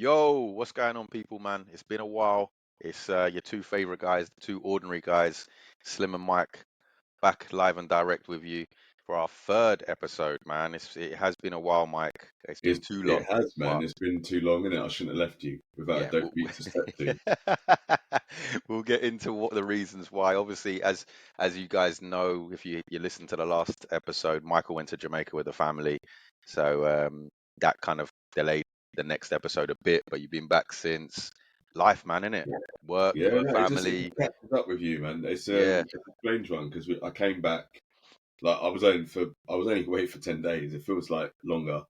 Yo, what's going on, people, man? It's been a while. It's your two favorite guys, the two ordinary guys, Slim and Mike, back live and direct with you for our third episode, man. It has been a while, Mike. It's been too It long, has, but man. It's been too long, innit? I shouldn't have left you without a yeah, dope beat to step to. we'll get into what the reasons why. Obviously, as you guys know, if you listen to the last episode, Michael went to Jamaica with the family, so that kind of delayed the next episode a bit. But you've been back since. Life, man, innit? Work, Yeah, no, it family, just catches up with you, man. yeah, It's a strange one because I came back like I was only away for 10 days. It feels like longer.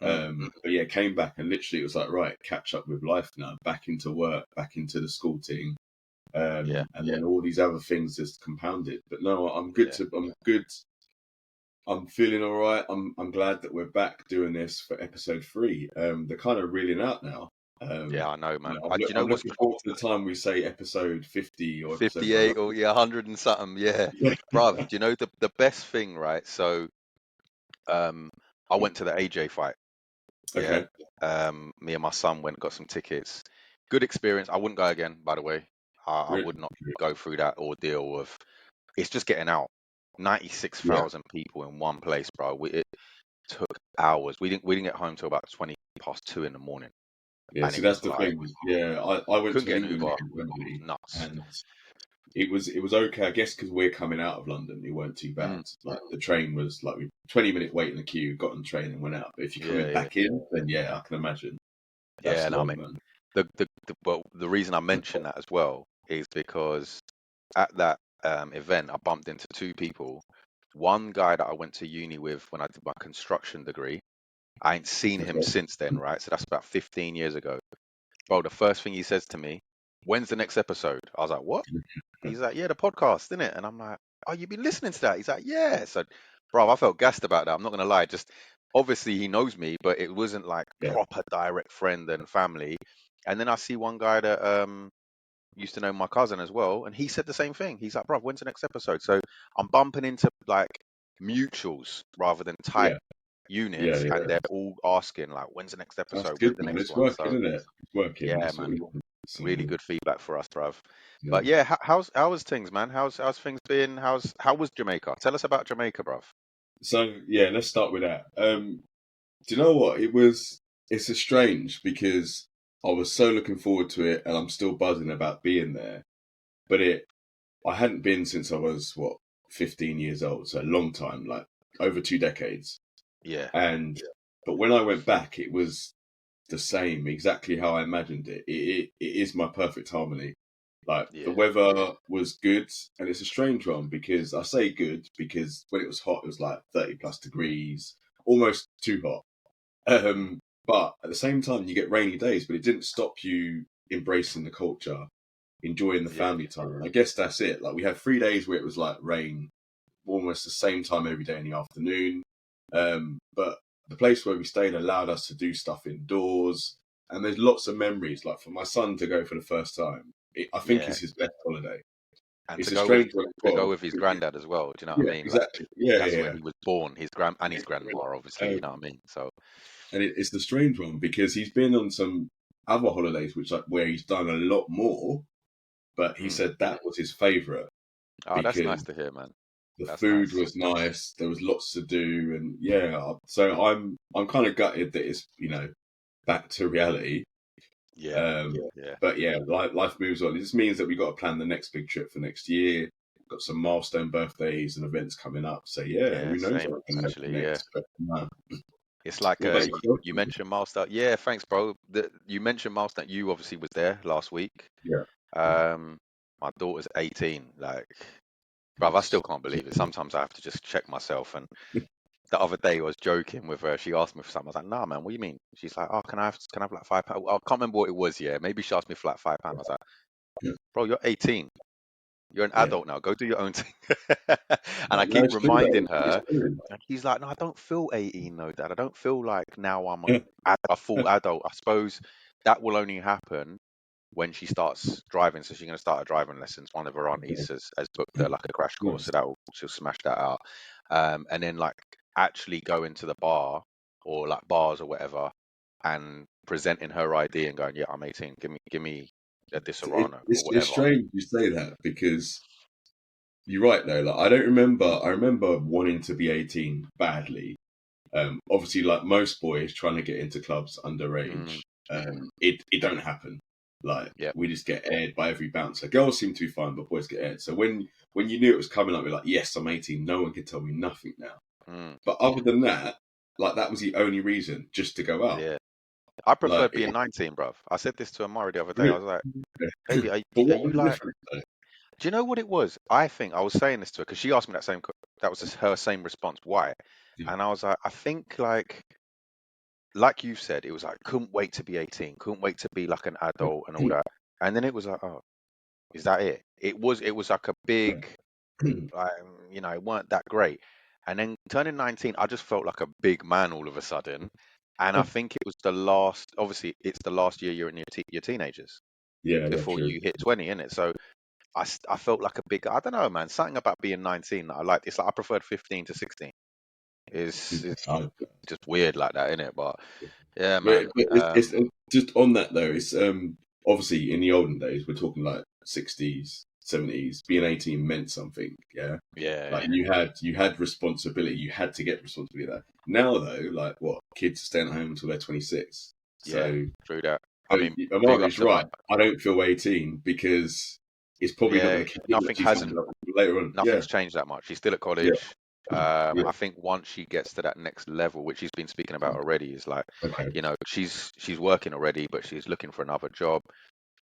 mm, But yeah, came back and literally it was like right, catch up with life now. Back into work, back into the school team, yeah, and then all these other things just compounded. But no, yeah, I'm good. I'm feeling all right. I'm glad that we're back doing this for episode 3. They're kind of reeling out now. yeah. I know, man. Do you know I'm what's looking forward to the time we say episode 50 or episode 58 or 100. yeah, 100 and something? Yeah, Yeah. bruv. Do you know the best thing, right? So, um, I went to the AJ fight. Yeah. Okay. Me and my son went and got some tickets. Good experience. I wouldn't go again, by the way. I Really? would not go through that ordeal of it's just getting out. Yeah. 96,000 people in one place, bro. It took hours. We didn't get home till about 20 past 2 in the morning, Yeah. and See, it that's was the like thing. Yeah, I went couldn't to an get an England Uber. game, Wembley, Nuts. and it was okay. I guess because we're coming out of London, it weren't too bad. Mm, Like the train was like 20-minute wait in the queue, got on the train and went out. But if you're yeah, coming yeah, back in, then yeah, I can imagine yeah. that's No, long, mate. man. The reason I mention that as well is because at that event, I bumped into two people. One guy that I went to uni with when I did my construction degree. I ain't seen him Okay. since then, right? So that's about 15 years ago. Bro, the first thing he says to me, when's the next episode? I was like, what? He's like, yeah, the podcast, isn't it? And I'm like, oh, you've been listening to that? He's like, yeah. So, bro, I felt gassed about that. I'm not gonna lie. Just obviously he knows me, but it wasn't like Yeah. proper direct friend and family. And then I see one guy that used to know my cousin as well, and he said the same thing. He's like, bro, when's the next episode? So I'm bumping into like mutuals rather than tight Yeah. Yeah. units, and Yeah. they're all asking like, when's the next That's episode? When's good, the man. next It's one? working, So isn't it? It's working. yeah, That's what man, we want. So, really good feedback for us, bruv. yeah. But yeah, how's things, man? How's things been? How was Jamaica? Tell us about Jamaica, bruv. So yeah, let's start with that. Do you know what? It's a strange because I was so looking forward to it and I'm still buzzing about being there. But I hadn't been since I was 15 years old, so a long time, like over 2 decades. Yeah, And but when I went back, it was the same, exactly how I imagined it. It is my perfect harmony. Like the yeah, weather was good, and it's a strange one because I say good because when it was hot, it was like 30 plus degrees, almost too hot. But at the same time, you get rainy days, but it didn't stop you embracing the culture, enjoying the yeah, family time. And I guess that's it. Like we had 3 days where it was like rain, almost the same time every day in the afternoon. But the place where we stayed allowed us to do stuff indoors, and there's lots of memories. Like for my son to go for the first time, I think yeah. it's his best holiday. And It's a strange one as to go well. with his granddad as well. Do you know what I Yeah, mean? Like exactly. Yeah, that's yeah, where yeah. he was born. His grandma, obviously. You know what I mean? So And it's the strange one because he's been on some other holidays, which like where he's done a lot more. But he mm. said that was his favourite Oh, that's nice because to hear, man. the That's food nice. was nice. There was lots to do, and yeah. So I'm kind of gutted that it's back to reality. Yeah, Um, yeah, but yeah, life moves on. It just means that we got to plan the next big trip for next year. Got some milestone birthdays and events coming up. So yeah, yeah. who knows Same, what can happen actually. Yeah. next? But no. It's like What about yourself? you mentioned milestone. Yeah, thanks, bro. You mentioned milestone. You obviously was there last week. Yeah, Um, my daughter's 18. Like, bruv, I nice. still can't believe it. Sometimes I have to just check myself. And the other day I was joking with her. She asked me for something. I was like, nah, man, what do you mean? She's like, oh, can I have like £5? I can't remember what it was. Yeah, maybe she asked me for like £5. I was like, Yeah, bro, you're 18. You're an yeah. adult now. Go do your own thing. And I No, keep it's true though. reminding It's her, true. and she's like, no, I don't feel 18 though, Dad. I don't feel like now I'm Yeah, a full adult. I suppose that will only happen when she starts driving. So she's going to start her driving lessons. One of her aunties has booked her like a crash course, nice. so she'll smash that out. And then like actually go into the bar or like bars or whatever and presenting her ID and going, yeah, I'm 18. Give me a Disaronno or It's whatever. strange you say that because you're right though. Like I remember wanting to be 18 badly. Obviously, like most boys trying to get into clubs underage, Mm, it don't happen. Like yeah. we just get aired by every bouncer. Girls seem to be fine, but boys get aired. So when you knew it was coming up, you're like, yes, I'm 18. No one can tell me nothing now. Mm, But other than that, like that was the only reason just to go out. yeah. I Like, preferred being 19, bruv. I said this to Amari the other day. I really, was like, baby, but are what you was the like, difference though? do you know what it was? I think I was saying this to her because she asked me that was her same response. Why? Yeah. And I was like, I think like you said, it was like, couldn't wait to be 18, couldn't wait to be like an adult and all that. And then it was like, oh, is that it? It was like a big, like, it weren't that great. And then turning 19, I just felt like a big man all of a sudden. And I think it was obviously, it's the last year you're in your teenagers Yeah, yeah, before true. you hit 20, innit? So I felt like a big, I don't know, man, something about being 19 that I liked. It's like I preferred 15 to 16. It's I, just weird like that, innit? But yeah, yeah, man. but it's just on that though. It's obviously in the olden days we're talking like 60s, 70s. Being 18 meant something. Yeah, Yeah, like you had responsibility. You had to get responsibility. Of that now though, like what kids are staying at home until they're 26. yeah, So true that. I mean, big up Amari's to my, right. I don't feel 18 because it's probably not yeah, going to kick in nothing unless he signs hasn't up later on. Yeah, nothing's changed that much. She's still at yeah, college. yeah. I think once she gets to that next level, which she's been speaking about already, is like, Okay. she's working already, but she's looking for another job.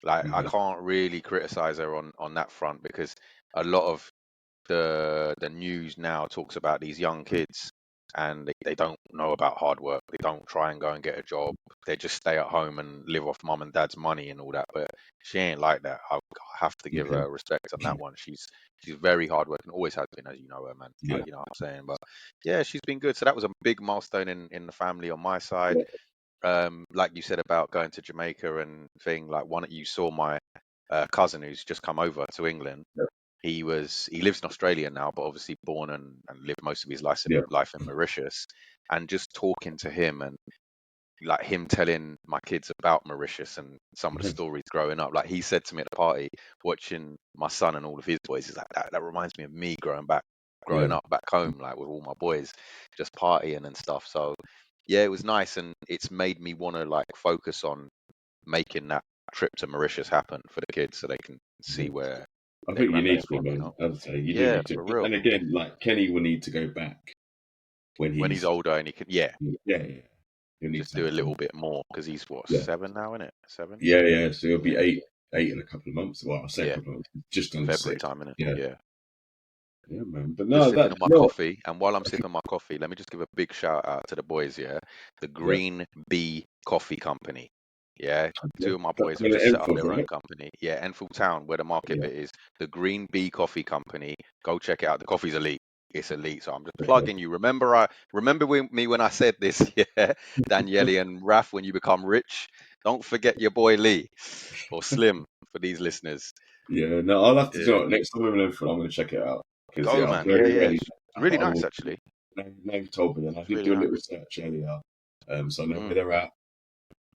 Like, I Okay. can't really criticize her on that front because a lot of the news now talks about these young kids and they don't know about hard work. They don't try and go and get a job. They just stay at home and live off mum and dad's money and all that. But she ain't like that. I have to give Okay. her respect on that one. She's very hardworking, always has been, as you know her, man. Yeah. You know what I'm saying? But yeah, she's been good. So that was a big milestone in the family on my side. Yeah. Like you said about going to Jamaica and thing, like one you saw my cousin who's just come over to England. He lives in Australia now, but obviously born and lived most of his Yeah. life in Mauritius. And just talking to him and like him telling my kids about Mauritius and some of the stories growing up. Like he said to me at the party, watching my son and all of his boys, is like that reminds me of me growing Yeah. up back home, like with all my boys, just partying and stuff. So yeah, it was nice and it's made me want to like focus on making that trip to Mauritius happen for the kids so they can see where I their think you need granddad's to, from, man. As I say, you do Yeah, need to. for real. And again, like Kenny will need to go back when When he's he's older and he can, yeah, yeah. He'll need just to do have a little fun. bit more because he's what, Yeah. 7 now, isn't it? 7? Yeah. So he'll Yeah, be eight in a couple of months. Well, I'll say a yeah. couple of months, just under February 6. time, innit? Yeah. Yeah. Yeah, man. But Just no, sipping that on my no. coffee, and while I'm sipping my coffee, let me just give a big shout out to the boys. Yeah, the Yeah. Green Bee Coffee Company. Yeah, Yeah. two of my That's boys have in just set up Enfield, their own right? company. Yeah, Enfield Town, where the market Yeah. bit is. The Green Bee Coffee Company. Go check it out. The coffee's elite. It's elite. So I'm just Okay. plugging you. Remember me when I said this? Yeah, Daniele and Raf. When you become rich, don't forget your boy Lee or Slim for these listeners. Yeah. No, I'll have to do Yeah, it next time I'm in Enfield. I'm going to check it out because go yeah, I've man. Yeah, very yeah. rarely. It's But really I nice will. actually. Now you've told me, and I It's did really do a nice. little research earlier, so I know where Mm, they're at.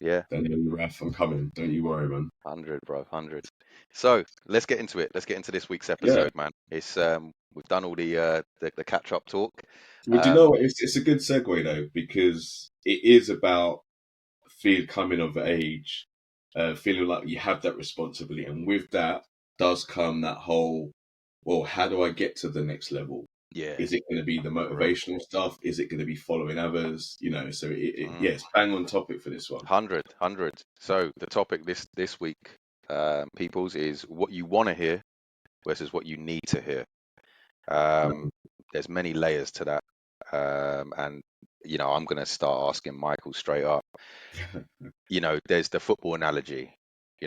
yeah. Daniel, Raf, I'm coming. Don't you worry, man. 100, bro, 100. So let's get into it. Let's get into this week's Yeah. episode, man. It's we've done all the catch up talk. Well, do you know Um, what? It's a good segue though because it is about feel coming of age, feeling like you have that responsibility, and with that does come that whole, well, how do I get to the next level? yeah, Is it going to be the for real. motivational stuff? Is it going to be following others? You know, so Mm, yeah, it's bang on topic for this one. 100. So the topic this week, peoples, is what you want to hear versus what you need to hear. Um, there's many layers to that, and I'm gonna start asking Michael straight up. There's the football analogy.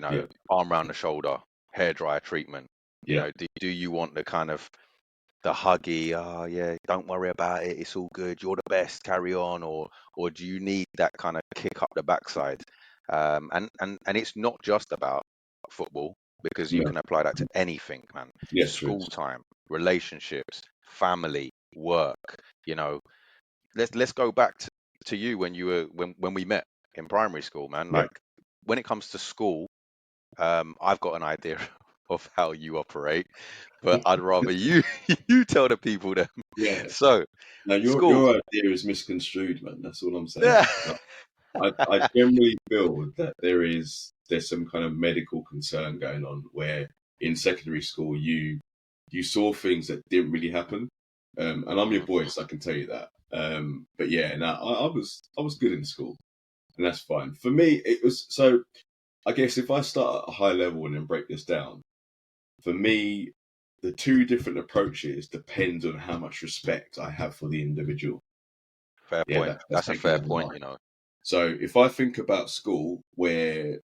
Yeah, Arm around the shoulder, hair dryer treatment. yeah, Do you want the kind of the huggy, oh yeah, don't worry about it, it's all good, you're the best, carry on, or do you need that kind of kick up the backside? And it's not just about football because you no, can apply that to anything, man. yeah, true. School time, relationships, family, work. You know, let's go back to you when you were when we met. in primary school, man. Yeah. Like when it comes to school, I've got an idea of how you operate, but I'd rather you you tell the people that. Yeah. So Now school, your idea is misconstrued, man. That's all I'm saying. yeah, I generally feel that there's some kind of medical concern going on where in secondary school you saw things that didn't really happen. And I'm your Mm, boy, so I can tell you that. But yeah, no, I was good in school, and that's fine. For me, it was so. I guess if I start at a high level and then break this down, for me, the two different approaches depend on how much respect I have for the individual. fair Yeah, point. that's That's a taken fair over point, mine. you know. So if I think about school, where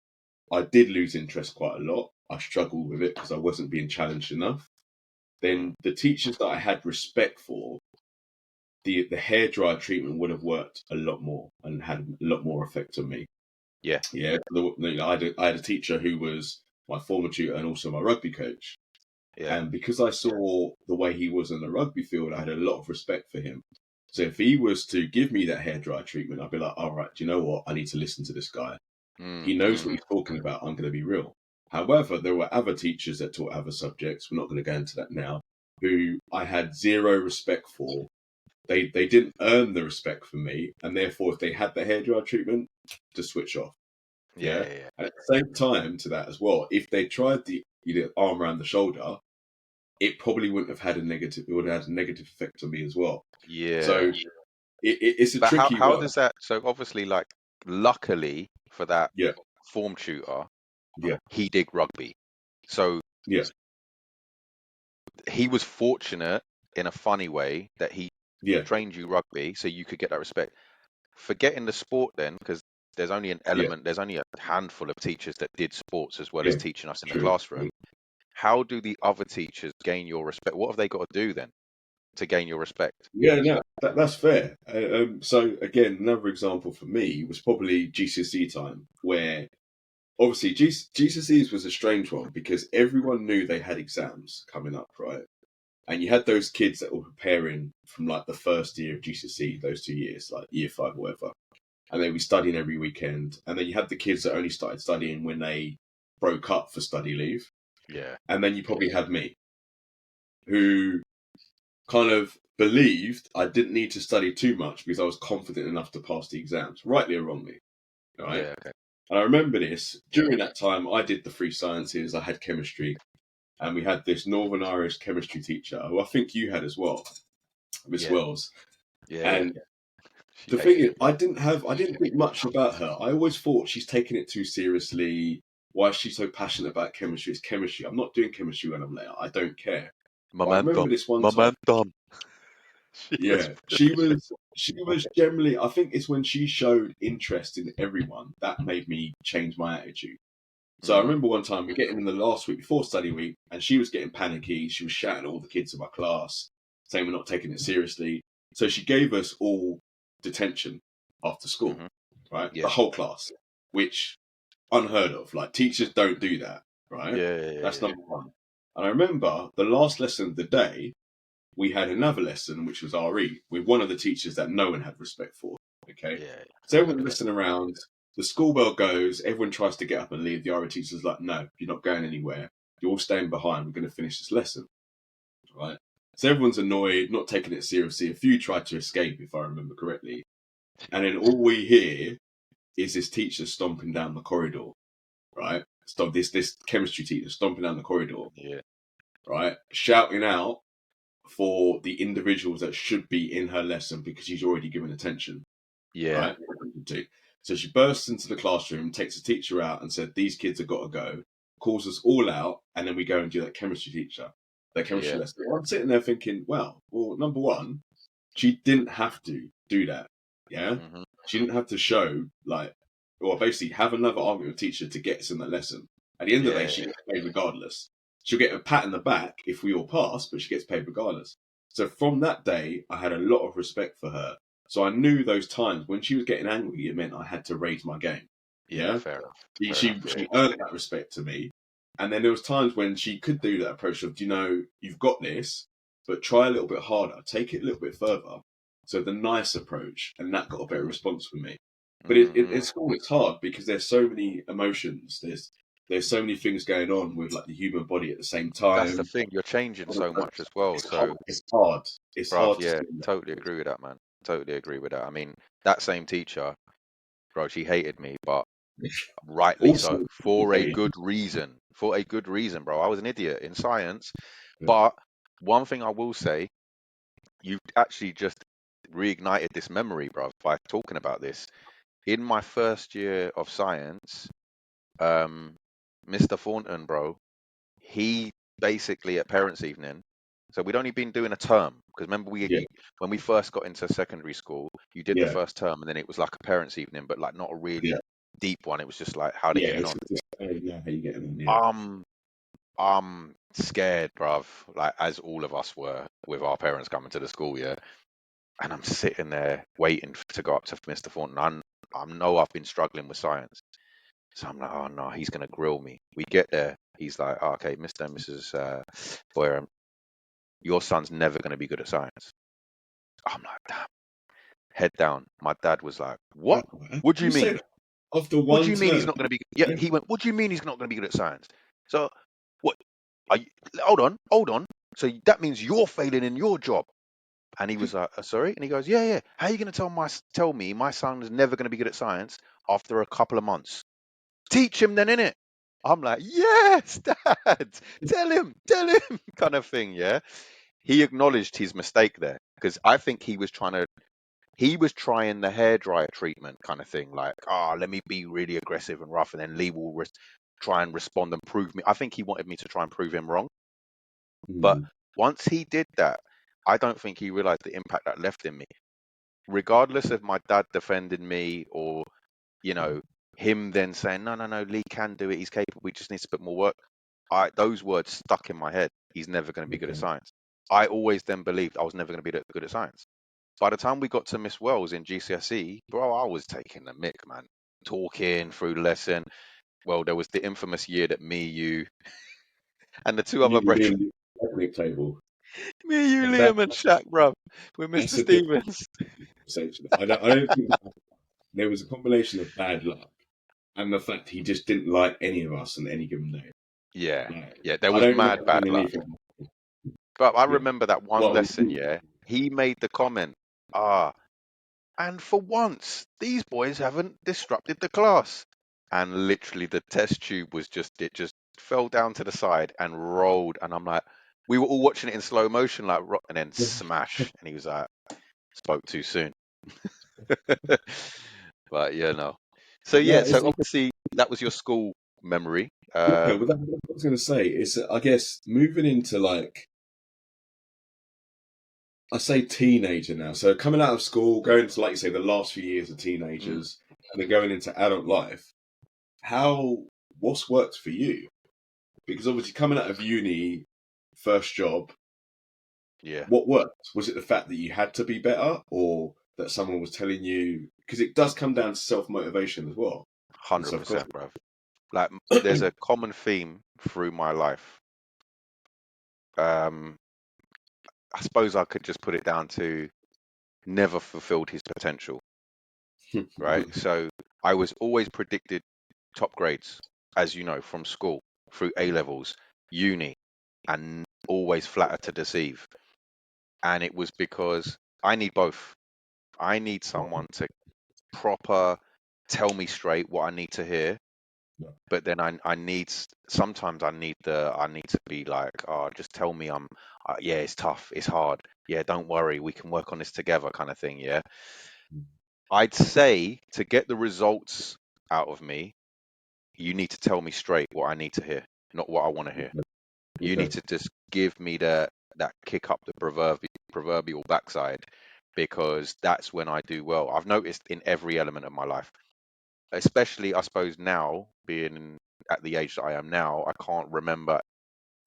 I did lose interest quite a lot, I struggled with it because I wasn't being challenged enough. Mm, Then the teachers that I had respect for, the hairdryer treatment would have worked a lot more and had a lot more effect on me. yeah, Yeah, I had a teacher who was my former tutor and also my rugby coach. yeah. And because I saw the way he was in the rugby field, I had a lot of respect for him. So if he was to give me that hairdryer treatment, I'd be like, all right, do you know what? I need to listen to this guy. He knows what Mm. he's talking about. I'm going to be real. However, there were other teachers that taught other subjects. We're not going to go into that now. Who I had zero respect for. They didn't earn the respect from me, and therefore, if they had the hairdryer treatment, to switch off. Yeah, Yeah. yeah, yeah. And at the same time to that as well, if they tried the arm around the shoulder, it probably wouldn't have had a negative. It would have had a negative effect on me as well. So Yeah. it's a But tricky how one. does that? So obviously, like, luckily for that Yeah. form tutor, Yeah. he did rugby. So Yeah. he was fortunate in a funny way that he Yeah. trained you rugby so you could get that respect. Forgetting the sport then, because there's only an Yeah. element, there's only a handful of teachers that did sports as well as Yeah. teaching us in the True. classroom. How do the other teachers gain your respect? What have they got to do then to gain your respect? Yeah, no, that's fair. So again, another example for me was probably GCSE time, where obviously GCSEs was a strange one because everyone knew they had exams coming up, right? And you had those kids that were preparing from like the first year of GCSE, those 2 years, like year five or whatever, and they were studying every weekend. And then you had the kids that only started studying when they broke up for study leave, Yeah, and then you probably had me, who kind of believed I didn't need to study too much because I was confident enough to pass the exams, rightly or wrongly. Right. yeah, okay. And I remember this during that time. I did the three sciences, I had chemistry, and we had this Northern Irish chemistry teacher who I think you had as well, Miss Yeah, Wells. yeah, yeah. And She the thing hated is, it. I didn't think much about her. I always thought she's taking it too seriously. Why is she so passionate about chemistry? It's chemistry. I'm not doing chemistry when I'm there. I don't care. But I remember Momentum, this one time. momentum. She was Yeah, she was generally. I think it's when she showed interest in everyone that made me change my attitude. So I mm, remember one time we getting in the last week before study week, and she was getting panicky. She was shouting at all the kids in my class, saying we're not taking it seriously. So she gave us all detention after school, hmm right? The yeah, whole class, which unheard of. Like teachers don't do that, right? yeah, yeah, yeah, That's yeah. number one. And I remember the last lesson of the day, we had another lesson, which was RE, with one of the teachers that no one had respect for. Okay. Yeah, So I've heard everyone of it. listening around, the school bell goes, everyone tries to get up and leave. The RE teacher's like, no, you're not going anywhere. You're all staying behind. We're going to finish this lesson. Right. So everyone's annoyed, not taking it seriously. A few tried to escape, if I remember correctly. And then all we hear is this teacher stomping down the corridor, right? Stop this chemistry teacher stomping down the corridor, Yeah, right? Shouting out for the individuals that should be in her lesson because she's already given attention, yeah, right? So she bursts into the classroom, takes the teacher out and said, these kids have got to go, calls us all out, and then we go and do that chemistry yeah. lesson. I'm sitting there thinking, well, number one, she didn't have to do that. Yeah. hmm She didn't have to show, like, or basically have another argument with teacher to get us in that lesson. At the end of the day, Yeah, she gets paid regardless. She'll get a pat in the back if we all pass, but she gets paid regardless. So from that day, I had a lot of respect for her. So I knew those times when she was getting angry, it meant I had to raise my game. yeah. Yeah. Fair enough. She, Fair she, enough. Yeah, she earned that respect to me. And then there was times when she could do that approach of, you've got this, but try a little bit harder, take it a little bit further. So the nice approach, and that got a better response from me. But Mm-hmm. in school, it's hard because there's so many emotions. There's so many things going on with like the human body at the same That's the time. thing. You're changing so much as well. So, It's hard. It's bruv, hard to yeah, do totally agree with that, man. Totally agree with that. I mean, that same teacher, bro, she hated me, but that. rightly Also, so, for a hated good reason. For a good reason, bro. I was an idiot in science, you. but one thing I will say, you've actually just reignited this memory, bro, by talking about this. In my first year of science, um, Mr. Thornton, bro, he basically at parents' evening. So we'd only been doing a term because remember Yeah, when we first got into secondary school, you did the yeah, first term and then it was like a parents' evening, but like not a yeah, really deep one. It was just like how they yeah. getting It's on. just, yeah, how you getting on? Yeah. Um, I'm scared, bruv, like as all of us were with our parents coming to the school, yeah. And I'm sitting there waiting to go up to Mr. Thornton. I know I've been struggling with science. So I'm like, oh no, he's gonna grill me. We get there, he's like, oh, okay, Mr. and Mrs. Boyer, your son's never gonna be good at science. I'm like, damn, head down. My dad was like, what? How What do you you say mean? that after What do one you mean he's term? not gonna be? Yeah, he went. What do you mean he's not gonna be good at science? So, what? Are you, hold on, hold on. So that means you're failing in your job. And he was like, sorry? And he goes, yeah, yeah. How are you going to tell me my son is never going to be good at science after a couple of months? Teach him then, innit? I'm like, yes, dad, tell him, kind of thing, yeah. He acknowledged his mistake there because I think he was trying the hairdryer treatment kind of thing, like, let me be really aggressive and rough, and then Lee will try and respond and prove me. I think he wanted me to try and prove him wrong. But Mm, once he did that, I don't think he realized the impact that left in me. Regardless of my dad defending me or, you know, him then saying, no, no, no, Lee can do it. He's capable. We just need to put more work. Those words stuck in my head. He's never going to be good at okay. science. I always then believed I was never going to be good at science. By the time we got to Miss Wells in GCSE, bro, I was taking the mick, man. Talking through the lesson. Well, there was the infamous year that me, you, and the two other You brethren, mean the picnic table? me, you, And that Liam, and Shaq, bro, with that's Mr. a different Stevens. conversation. I don't think there was a combination of bad luck and the fact he just didn't like any of us on any given day. Yeah, Like yeah, there I was don't mad remember bad having luck. anything. But I Yeah. remember that one Well, lesson, yeah, he made the comment, and for once, these boys haven't disrupted the class. And literally the test tube was it just fell down to the side and rolled. And I'm like, we were all watching it in slow motion, like, and then smash. And he was like, spoke too soon. But yeah, no. So no, yeah, it's so obviously that was your school memory. yeah. Well, that's what I was going to say. It's I guess moving into like I say teenager now. So coming out of school, going to like you say the last few years of Mm, teenagers, and then going into adult life. How what's worked for you? Because obviously coming out of uni, first job, yeah, what worked? Was it the fact that you had to be better, or that someone was telling you? Because it does come down to self motivation as well and self 100%, confidence. bro. Like there's a common theme through my life. Um, I suppose I could just put it down to never fulfilled his potential, right? So I was always predicted top grades, as you know, from school through A levels, uni, and always flatter to deceive. And it was because I need both. I need someone to proper tell me straight what I need to hear, but then I need sometimes I need to be like, oh, just tell me yeah, it's tough, it's hard, yeah, don't worry, we can work on this together, kind of thing, yeah. I'd say to get the results out of me, you need to tell me straight what I need to hear, not what I want to hear. You need Okay. to just give me that kick up the proverbial backside, because that's when I do well. I've noticed in every element of my life, especially I suppose now being at the age that I am now, I can't remember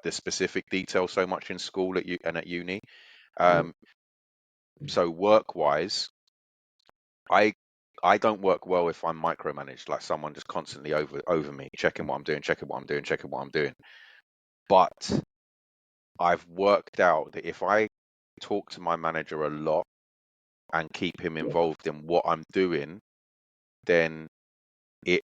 the specific details so much in school and at uni. Yeah. Um, so work wise, I I don't work well if I'm micromanaged, like someone just constantly over me, checking what I'm doing, checking what I'm doing, checking what I'm doing. But I've worked out that if I talk to my manager a lot and keep him Yeah. involved in what I'm doing, then it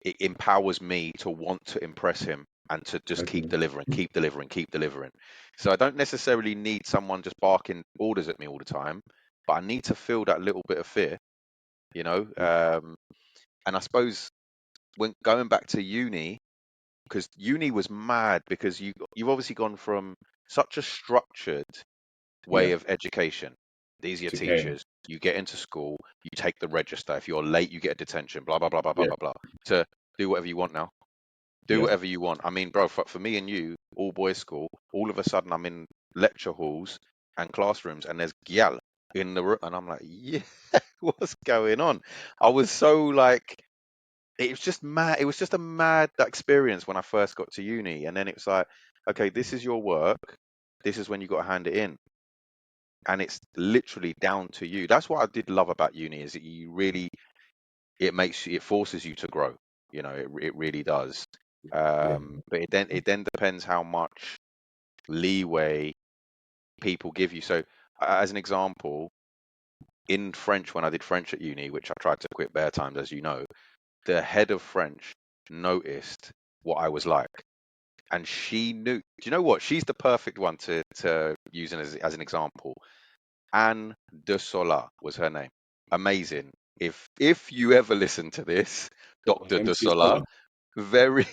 it empowers me to want to impress him and to just keep Okay. delivering, keep delivering, keep delivering. So I don't necessarily need someone just barking orders at me all the time, but I need to feel that little bit of fear, you know. And I suppose when going back to uni, because uni was mad because you've obviously gone from such a structured way Yeah. of education. These are your To chaos. teachers. You get into school, you take the register. If you're late, you get a detention. Blah blah blah blah blah Yeah. blah blah. To do whatever you want now. Do Yeah. whatever you want. I mean, bro, for me and you, all boys school. All of a sudden, I'm in lecture halls and classrooms, and there's gyal in the room, and I'm like, yeah, what's going on? I was so like, it was just mad. It was just a mad experience when I first got to uni, and then it was like, okay, this is your work. This is when you got to hand it in, and it's literally down to you. That's what I did love about uni is that you really it forces you to grow. You know, it really does. Yeah. But it then depends how much leeway people give you. So, as an example, in French, when I did French at uni, which I tried to quit bare times, as you know, the head of French noticed what I was like, and she knew. Do you know what? She's the perfect one to use as an example. Anne de Sola was her name. Amazing. If you ever listen to this, Dr. de MC Sola, Solar. very,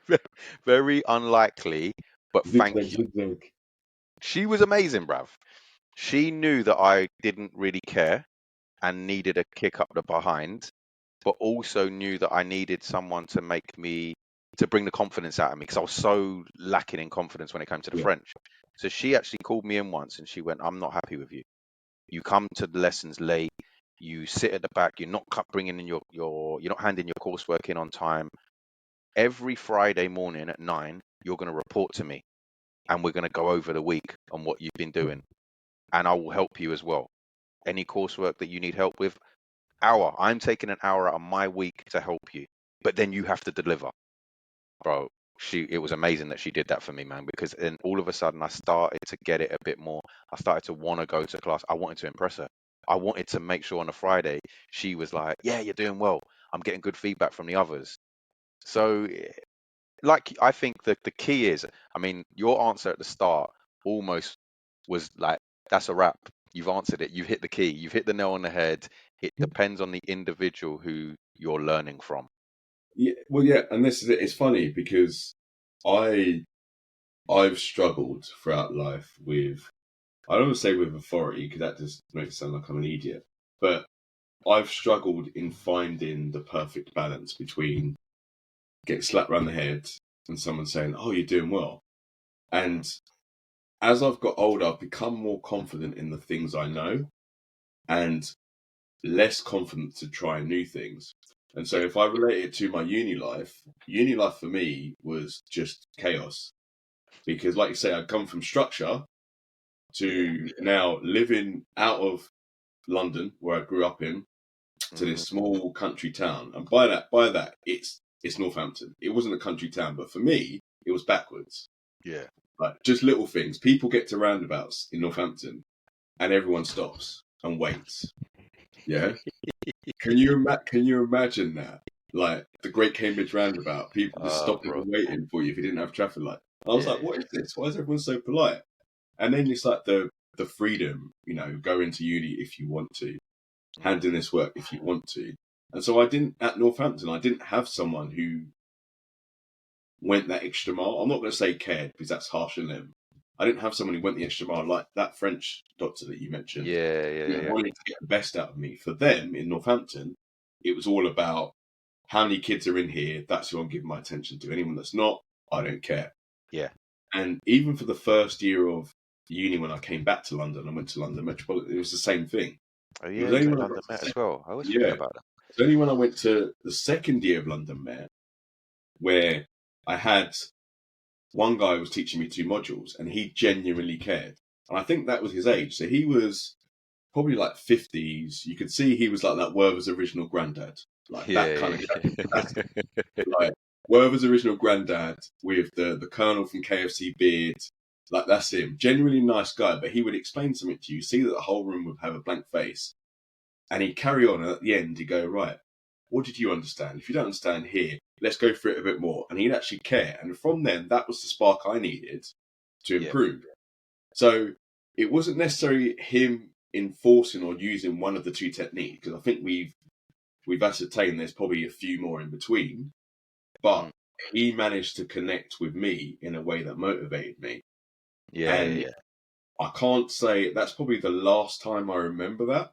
very, very unlikely, but thank Zigzag, you. zigzag. She was amazing, bruv. She knew that I didn't really care and needed a kick up the behind, but also knew that I needed someone to bring the confidence out of me because I was so lacking in confidence when it came to the Yeah. French. So she actually called me in once and she went, I'm not happy with you. You come to the lessons late. You sit at the back. You're not bringing in you're not handing your coursework in on time. Every Friday morning at 9, you're going to report to me, and we're going to go over the week on what you've been doing, and I will help you as well. Any coursework that you need help with, I'm taking an hour out of my week to help you, but then you have to deliver, bro. It was amazing that she did that for me, man, because then all of a sudden I started to get it a bit more. I started to want to go to class. I wanted to impress her. I wanted to make sure on a Friday she was like, yeah, you're doing well. I'm getting good feedback from the others. So, like, I think that the key is, I mean, your answer at the start almost was like, that's a wrap. You've answered it. You've hit the key. You've hit the nail on the head. It depends on the individual who you're learning from. Yeah. Well, yeah, and this is it. It's funny because I I've struggled throughout life with, I don't want to say with authority because that just makes it sound like I'm an idiot, but I've struggled in finding the perfect balance between getting slapped around the head and someone saying, "Oh, you're doing well." Mm, And as I've got older, I've become more confident in the things I know and less confident to try new things. And so yeah. if I relate it to my uni life for me was just chaos because, like you say, I'd come from structure Yeah. to now living out of London, where I grew up in, to Hmm. this small country town. And by that, it's Northampton. It wasn't a country town, but for me, it was backwards. Yeah. Like just little things. People get to roundabouts in Northampton, and everyone stops and waits. Yeah, can you imagine that? Like the Great Cambridge Roundabout, people just stopping Bro. and waiting for you if you didn't have traffic light. I was like, Yeah. what is this? Why is everyone so polite? And then it's like the freedom, go into uni if you want to, hand in Mm, this work if you want to. And so I didn't at Northampton. I didn't have someone who went that extra mile. I'm not going to say cared because that's harsh on them. I didn't have someone who went the extra mile like that French doctor that you mentioned. yeah. Yeah. Yeah. Yeah. Wanted to get the best out of me. For them in Northampton, it was all about how many kids are in here. That's who I'm giving my attention to. Anyone that's not, I don't care. Yeah. And even for the first year of uni, when I came back to London, I went to London Metropolitan. It was the same thing. Oh It yeah. was You was only at when I got London to Met as well. I always forget yeah, about that. it's only when I went to the second year of London Met where I had one guy who was teaching me 2 modules and he genuinely cared. And I think that was his age. So he was probably like 50s. You could see he was like that Werther's original granddad. Like that kind Yeah. of capacity. Yeah. Like Werther's original granddad with the Colonel from KFC beard. Like that's him. Genuinely nice guy, but he would explain something to you, see that the whole room would have a blank face. And he'd carry on, and at the end he'd go, right, what did you understand? If you don't understand here, let's go through it a bit more. And he'd actually care. And from then, that was the spark I needed to Yeah. improve. So it wasn't necessarily him enforcing or using one of the two techniques, because I think we've ascertained there's probably a few more in between. But he managed to connect with me in a way that motivated me. Yeah. And Yeah. I can't say that's probably the last time I remember that.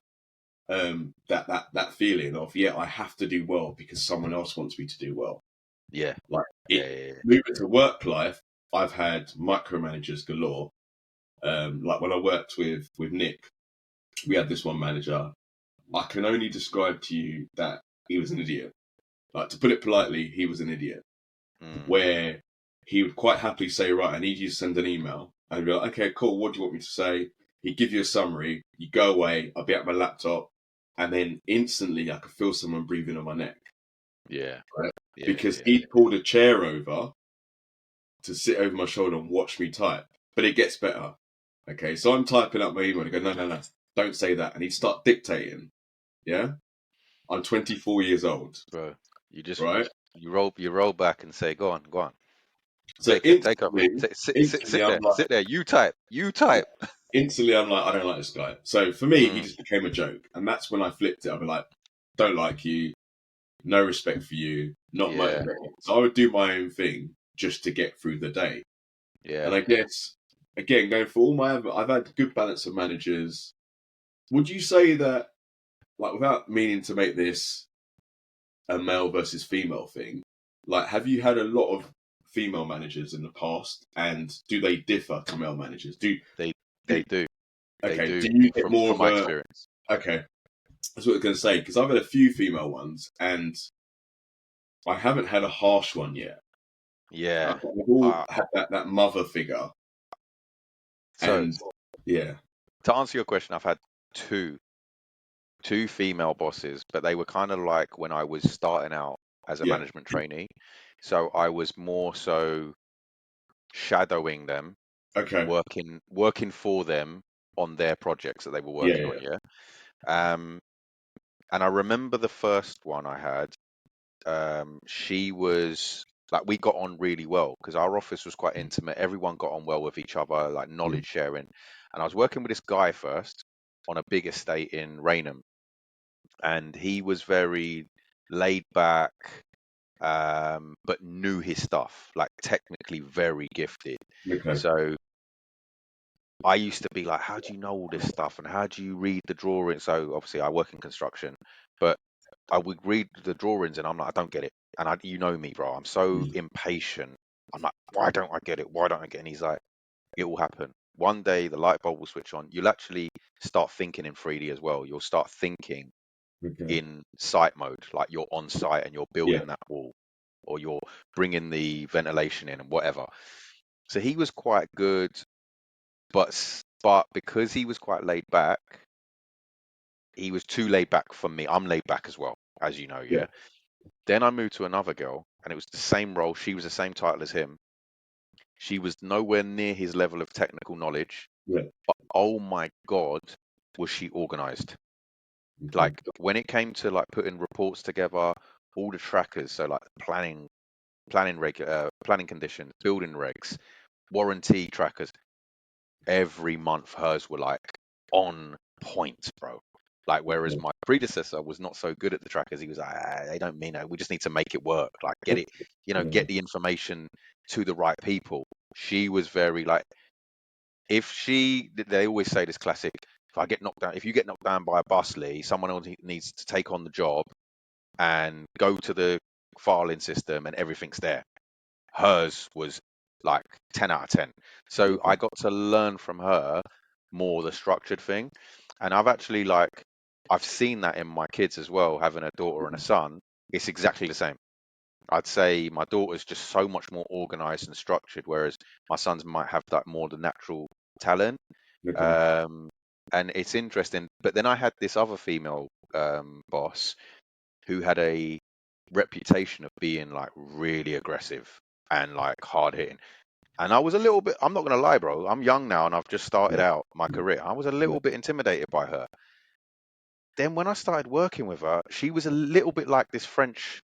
That feeling of, yeah, I have to do well because someone else wants me to do well. Yeah. Like Yeah. Yeah. moving to work life, I've had micromanagers galore. Like when I worked with Nick, we had this one manager. I can only describe to you that he was an idiot. Like, to put it politely, he was an idiot. Where he would quite happily say, right, I need you to send an email. And I'd be like, okay, cool, what do you want me to say? He'd give you a summary, you go away, I'll be at my laptop, and then instantly I could feel someone breathing on my neck. Yeah. Right? Yeah. Because Yeah. he'd pulled a chair over to sit over my shoulder and watch me type. But it gets better. Okay, so I'm typing up my email and I go, no, don't say that. And he'd start dictating. Yeah? I'm 24 years old. Bro, you just Right? you roll back and say, go on, go on. So Take over. instantly I'm like, Sit there. You type. You type. instantly I'm like, I don't like this guy. So for me, he Mm, just became a joke. And that's when I flipped it. I'd be like, don't like you, no respect for you, not yeah. motivated. So I would do my own thing just to get through the day. Yeah. And I guess, again, going for I've had good balance of managers. Would you say that, like, without meaning to make this a male versus female thing, like, have you had a lot of female managers in the past, and do they differ to male managers? They Do do. They okay? do Do you get more from of my a experience. okay? That's what I was going to say, because I've had a few female ones, and I haven't had a harsh one yet. Yeah. We've all Uh, had that mother figure, so and yeah, to answer your question, I've had two female bosses, but they were kind of like when I was starting out as a yeah, management trainee. So I was more so shadowing them, okay, working for them on their projects that they were yeah, working yeah, on, yeah. Um, and I remember the first one I had, she was like, we got on really well because our office was quite intimate. Everyone got on well with each other, like yeah, knowledge sharing. And I was working with this guy first on a big estate in Raynham, and he was very laid back, but knew his stuff, like technically very gifted. okay, So I used to be like, how do you know all this stuff and how do you read the drawing? So obviously I work in construction, but I would read the drawings and I'm like, I don't get it. And you know me, bro. I'm so impatient. I'm like, why don't I get it? Why don't I get it? And he's like, it will happen. One day the light bulb will switch on. You'll actually start thinking in 3D as well. You'll start thinking okay, in site mode, like you're on site and you're yeah, building that wall or you're bringing the ventilation in and whatever. So he was quite good, but because he was quite laid back, he was too laid back for me. I'm laid back as well, as you know, yeah, yeah. Then I moved to another girl, and it was the same role. She was the same title as him. She was nowhere near his level of technical knowledge, yeah, but oh my God, was she organized. okay, Like when it came to like putting reports together, all the trackers, so like planning conditions, building regs, warranty trackers, every month hers were like on point, bro. Like whereas okay, my predecessor was not so good at the trackers. He was like, they don't mean it. We just need to make it work. Like get it, yeah, get the information to the right people. She was very like, they always say this classic, if you get knocked down by a bus, Lee, someone else needs to take on the job and go to the filing system and everything's there. Hers was like 10 out of 10. So okay, I got to learn from her more the structured thing. And I've seen that in my kids as well, having a daughter and a son. It's exactly the same. I'd say my daughter's just so much more organized and structured, whereas my sons might have that more the natural talent. okay, Um, and it's interesting. But then I had this other female boss who had a reputation of being like really aggressive and like hard hitting. And I was a little bit, I'm not going to lie, bro. I'm young now and I've just started yeah, out my career. I was a yeah, little bit intimidated by her. then when I started working with her, she was a little bit like this French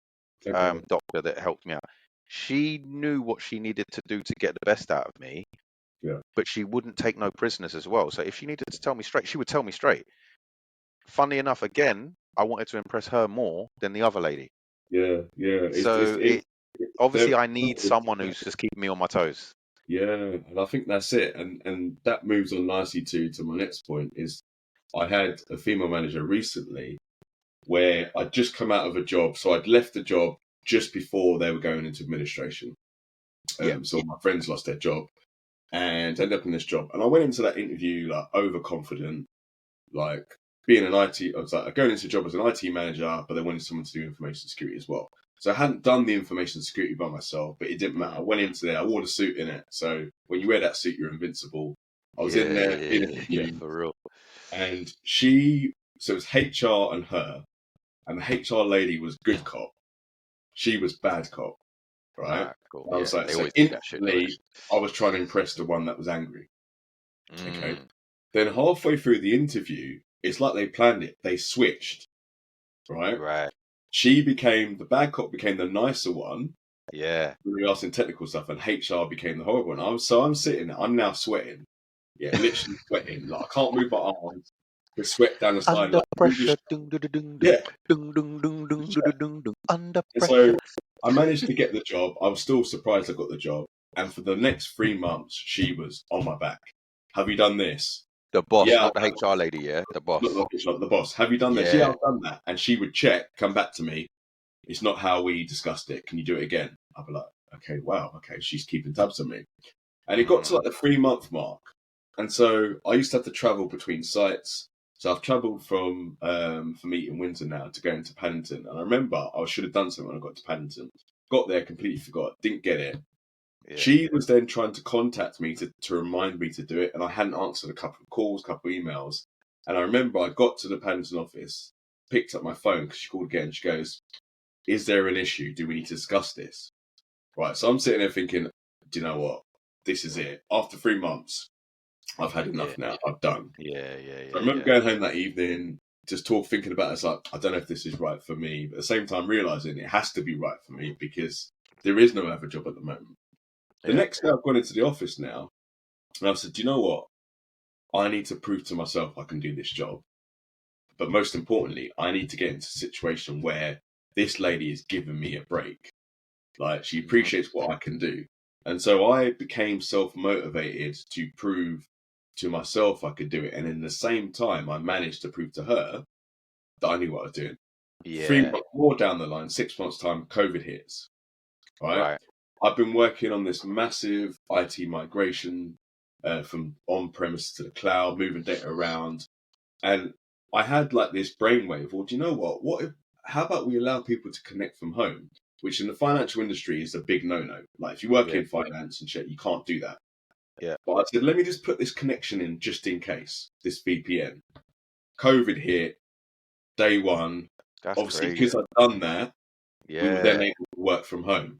Okay. doctor that helped me out. She knew what she needed to do to get the best out of me, Yeah. but she wouldn't take no prisoners as well. So if she needed to tell me straight, she would tell me straight. Funny enough, again, I wanted to impress her more than the other lady. Yeah. Yeah. So They're, obviously I need someone who's just keeping me on my toes. yeah, and I think that's it. And that moves on nicely to my next point is I had a female manager recently where I'd just come out of a job. So I'd left the job just before they were going into administration. Yeah, So my friends lost their job and ended up in this job. And I went into that interview like overconfident, like being an IT. I was like going into a job as an IT manager, but they wanted someone to do information security as well. So I hadn't done the information security by myself, but it didn't matter. I went into there, I wore the suit in it. So when you wear that suit, you're invincible. I was in there, in an yeah, interview, for real. and so it was HR and her, and the HR lady was good cop. She was bad cop, right? Alright, cool. I Yeah, was like, they so always do that shit, don't instantly, I was trying to impress the one that was angry. they? Okay. Then halfway through the interview, it's like they planned it. They switched, right? Right. The bad cop became the nicer one. Yeah. We were asking technical stuff, and HR became the horrible one. I'm sitting there, I'm now sweating. Yeah, literally sweating. Like I can't move my arms. The sweat down the side. Under Like pressure, dung dung dung dung yeah. dung dung dung dung dung dung dung. Under And pressure. so I managed to get the job. I was still surprised I got the job. And for the next 3 months, she was on my back. Have you done this? The boss, Yeah, not the HR lady, yeah? The boss. not the boss. Have you done this? Yeah, Yeah. I've done that. And she would check, come back to me. It's not how we discussed it. Can you do it again? I'd be like, okay, wow, okay, she's keeping tabs on me. And it got to like the 3 month mark. And so I used to have to travel between sites. So I've travelled from Eaton Windsor now to going to Paddington. And I remember I should have done something when I got to Paddington. Got there, completely forgot, didn't get it. Yeah. She was then trying to contact me to remind me to do it. And I hadn't answered a couple of calls, a couple of emails. And I remember I got to the Paddington office, picked up my phone because she called again. She goes, is there an issue? Do we need to discuss this? Right. So I'm sitting there thinking, do you know what? This is it. After 3 months, I've had enough now. I'm done. Yeah, So I remember going home that evening, just thinking about it. It's like, I don't know if this is right for me. But at the same time, realizing it has to be right for me because there is no other job at the moment. The next day I've gone into the office now and I've said, do you know what? I need to prove to myself I can do this job. But most importantly, I need to get into a situation where this lady is giving me a break. Like she appreciates what I can do. And so I became self-motivated to prove to myself I could do it. And in the same time, I managed to prove to her that I knew what I was doing. Yeah. 3 months more down the line, 6 months time, COVID hits. Right? I've been working on this massive IT migration from on-premise to the cloud, moving data around. And I had like this brainwave, well, do you know what? How about we allow people to connect from home? Which in the financial industry is a big no-no. Like if you work in finance and shit, you can't do that. Yeah. But I said, let me just put this connection in just in case, this VPN. COVID hit, day one. That's Obviously, crazy. because I've done that, we were then able to work from home.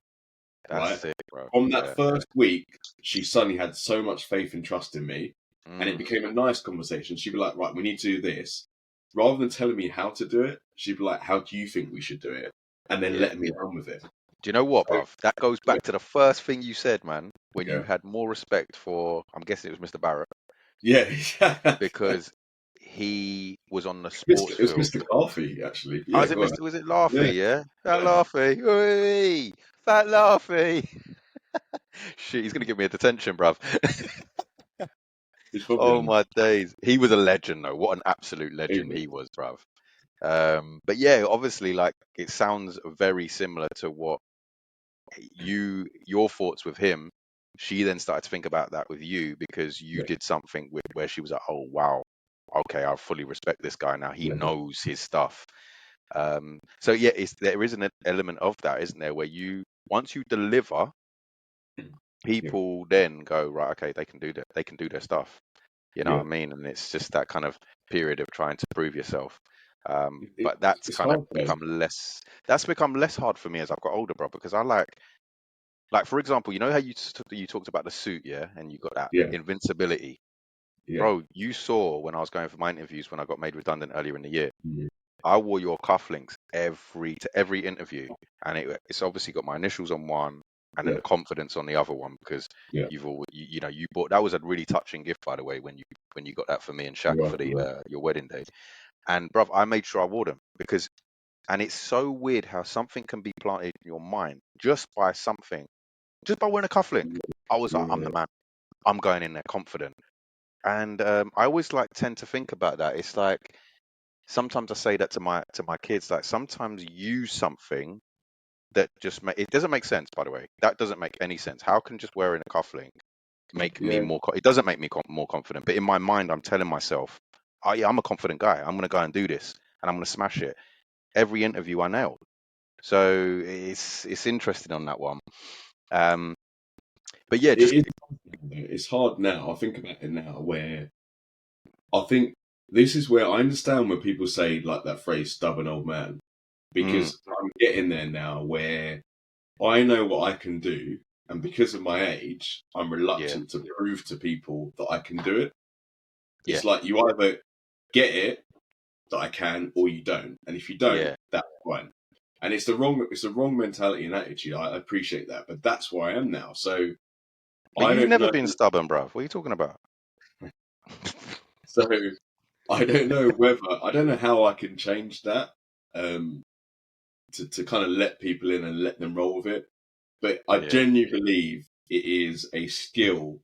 That's sick, bro. From that first week, she suddenly had so much faith and trust in me. And it became a nice conversation. She'd be like, right, we need to do this. Rather than telling me how to do it, she'd be like, how do you think we should do it? And then let me run with it. Do you know what, bruv? That goes back to the first thing you said, man, when you Yeah. had more respect for, I'm guessing it was Mr. Barrett, Yeah. because he was on the sports It was field. Mr. Coffee, actually. Oh, Yeah, was it Laughy, yeah? That Laughy. Oi, fat Laughy. Shit, he's going to give me a detention, bruv. Oh, my days. He was a legend, though. What an absolute legend he was, bruv. But yeah, obviously, like, it sounds very similar to what your thoughts with him. She then started to think about that with you because you did something where she was like, oh, wow, okay, I fully respect this guy now. He knows his stuff. So yeah, there is an element of that, isn't there, where once you deliver, people then go, right, okay, they can do that, they can do their stuff. You know what I mean? And it's just that kind of period of trying to prove yourself. But that's kind of become less hard for me as I've got older, bro, because I like for example, you know how you talked about the suit, yeah, and you got that invincibility. Yeah. Bro, you saw when I was going for my interviews when I got made redundant earlier in the year. Mm. I wore your cufflinks to every interview, and it's obviously got my initials on one, and then Yeah. the confidence on the other one because Yeah. you bought, that was a really touching gift, by the way, when you got that for me and Shaq You're for welcome, man. your wedding day. And bruv, I made sure I wore them because, and it's so weird how something can be planted in your mind just by wearing a cufflink. I was like, I'm Yeah. the man. I'm going in there confident. And I always tend to think about that. It's like sometimes I say that to my kids, like sometimes use something that it doesn't make sense, by the way. That doesn't make any sense. How can just wearing a cufflink make me Yeah. more it doesn't make me more confident, but in my mind I'm telling myself, oh yeah, I'm a confident guy. I'm going to go and do this and I'm going to smash it. Every interview I nailed. So it's interesting on that one. But yeah, It just is. It's hard now. I think about it now, where I think this is where I understand when people say like that phrase "stubborn old man," mm, because I'm getting there now where I know what I can do, and because of my age, I'm yeah, reluctant to prove to people that I can do it. yeah, It's like you either get it that I can, or you don't, and if you don't, yeah. that's fine. And it's the wrong mentality and attitude. I appreciate that, but that's where I am now. So But I you've don't never know. been stubborn, bruv. What are you talking about? So I don't know I don't know how I can change that um, to kind of let people in and let them roll with it. But I Yeah, genuinely believe it is a skill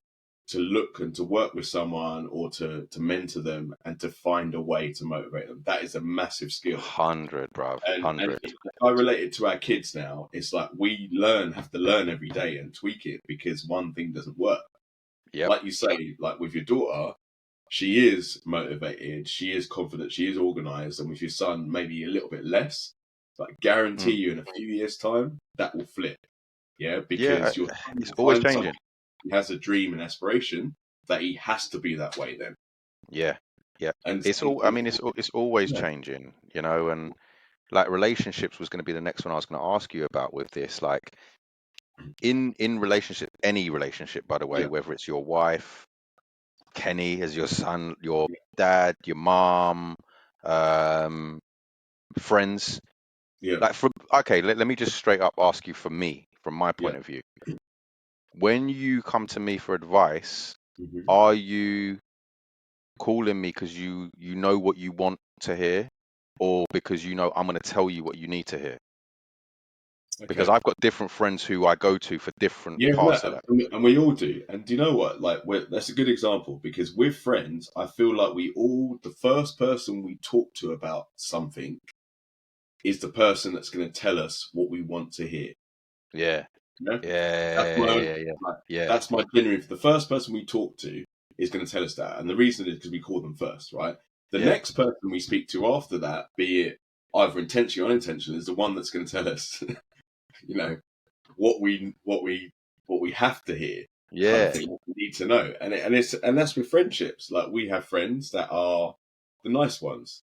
to look and to work with someone or to mentor them and to find a way to motivate them. That is a massive skill. 100, bruv, And 100. if I relate it to our kids now, it's like we have to learn every day and tweak it because one thing doesn't work. Yep. Like you say, like with your daughter, she is motivated, she is confident, she is organized, and with your son, maybe a little bit less. But guarantee Mm. you, in a few years' time, that will flip. Yeah, Yeah, because your son it's will always find someone changing. who has a dream and aspiration that he has to be that way then. Yeah, yeah. And, It's and, all. I and mean, it's always yeah, changing, and like relationships was going to be the next one I was going to ask you about with this. Like in relationship, any relationship, by the way, yeah, whether it's your wife, Kenny as your son, your dad, your mom, um, friends. yeah. Like okay, let me just straight up ask you from my Yeah. point of view. When you come to me for advice, Hmm. are you calling me because you know what you want to hear, or because you know I'm going to tell you what you need to hear? Because Okay. I've got different friends who I go to for different Yeah, parts of that. and we all do. And do you know what? Like, that's a good example because with friends, I feel like the first person we talk to about something is the person that's going to tell us what we want to hear. Yeah, You know? That's yeah, my own, yeah, yeah, like, yeah, that's my genuine. The first person we talk to is going to tell us that, and the reason is because we call them first, right? The yeah, next person we speak to after that, be it either intentional or unintentional, is the one that's going to tell us, you know, what we have to hear, kind of yeah. thing. What we need to know, and that's with friendships. Like we have friends that are the nice ones.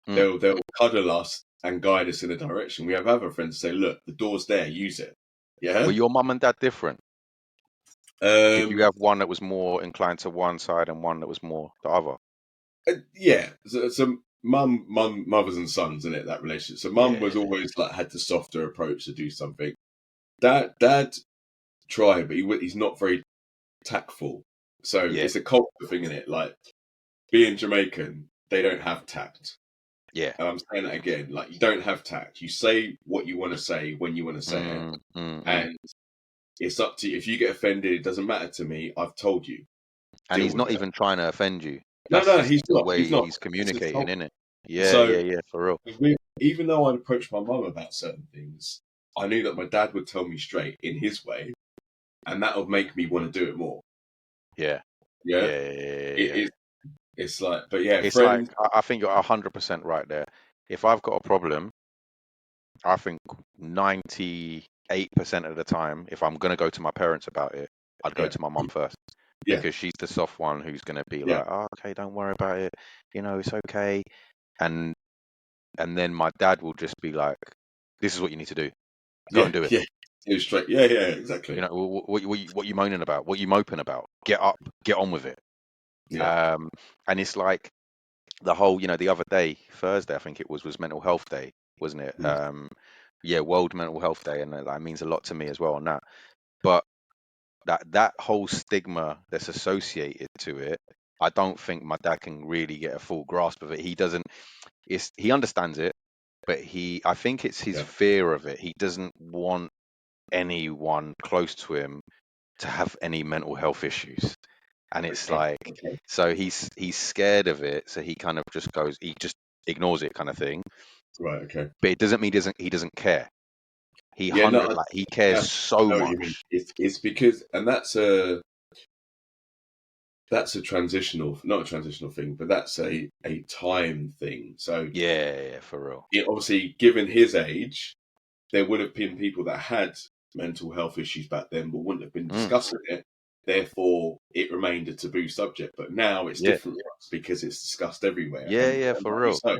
Mm. They'll cuddle us and guide us in a direction. We have other friends say, "Look, the door's there. Use it." Were Yeah. your mum and dad different? Did you Um. have one that was more inclined to one side and one that was more the other? Yeah. So mothers and sons, in it that relationship. So mum was Yeah, always like had the softer approach to do something. Dad tried, but he's not very tactful. So yeah, it's a culture thing in it. Like being Jamaican, they don't have tact. yeah. And I'm saying that again. Like you don't have tact. You say what you want to say when you want to say it, Mm, mm, mm. and it's up to you. If you get offended, it doesn't matter to me. I've told you. And Deal he's with not it. even trying to offend you. No, That's no, just he's the not. He's way not. he's It's his communicating, fault. isn't it? Yeah, So yeah, yeah, for real. even though I'd approach my mum about certain things, I knew that my dad would tell me straight in his way, and that would make me want to do it more. Yeah, Yeah, yeah, yeah, yeah, yeah, it yeah. is. It's like, but yeah, It's like friends. I think you're 100% right there. If I've got a problem, I think 98% of the time, if I'm gonna go to my parents about it, I'd go Yeah, to my mum first yeah, because she's the soft one who's gonna be yeah, like, "Oh, okay, don't worry about it. It's okay." And and then my dad will just be like, "This is what you need to do. Go yeah, and do it. yeah. It was straight. Yeah, yeah, exactly. What you moaning about? What you moping about? Get up, get on with it." Yeah. And it's like the whole, the other day, Thursday, I think it was Mental Health Day, wasn't it? Mm. Yeah, World Mental Health Day, and that means a lot to me as well on that. But that whole stigma that's associated to it, I don't think my dad can really get a full grasp of it. He doesn't. He understands it, but I think it's his Yeah. fear of it. He doesn't want anyone close to him to have any mental health issues. And it's Okay. like, Okay. so he's scared of it, so he kind of he just ignores it, kind of thing. Right. Okay. But it doesn't mean he doesn't care. Yeah. No. Like he cares I so know what you mean. much. It's because, and that's a transitional, not a transitional thing, but that's a time thing. So Yeah, for real. obviously, given his age, there would have been people that had mental health issues back then, but wouldn't have been Mm, discussing it. Therefore, it remained a taboo subject. But now it's yeah, different for us because it's discussed everywhere, yeah, and for rightly real. so.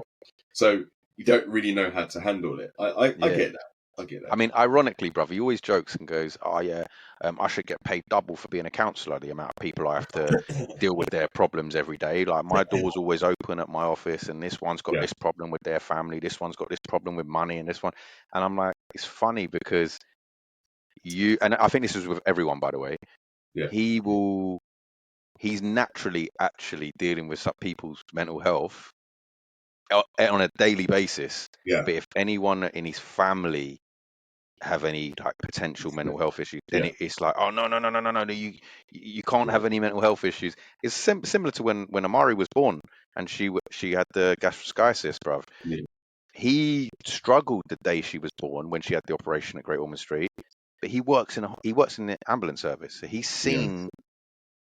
So you don't really know how to handle it. I Yeah. get that. I get I that. mean, ironically, brother, he always jokes and goes, "Oh yeah, I should get paid double for being a counsellor. The amount of people I have to deal with their problems every day. Like my door's always open at my office, and this one's got Yeah. this problem with their family. This one's got this problem with money, and this one." And I'm like, it's funny because and I think this is with everyone, by the way. Yeah. He will, he's naturally actually dealing with some people's mental health on a daily basis. Yeah. But if anyone in his family have any like potential mental health issues, then Yeah. it's like, oh no, no, no, no, no, no, no, you can't have any mental health issues. It's similar to when Amari was born and she had the gastroschisis, bruv. Yeah. He struggled the day she was born when she had the operation at Great Ormond Street, but he works in the ambulance service, so Yeah.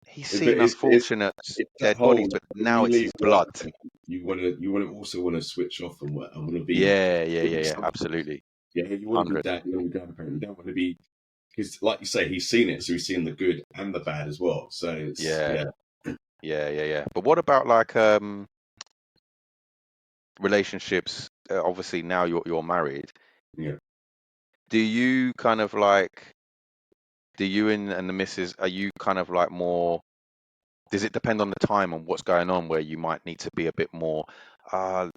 he's But seen unfortunate it's that dead bodies, whole, but when now you it's leave his work, blood. you want to also want to switch off and what, and want to be Yeah, something. absolutely. Yeah, you want to be 100. dad, you want to be grandparent. You don't want to be, because, like you say, he's seen it, so he's seen the good and the bad as well. So it's Yeah, yeah, yeah. But what about like relationships? Obviously now you're married. yeah. Do you kind of like, do you and the missus, are you kind of like more, does it depend on the time and what's going on where you might need to be a bit more uh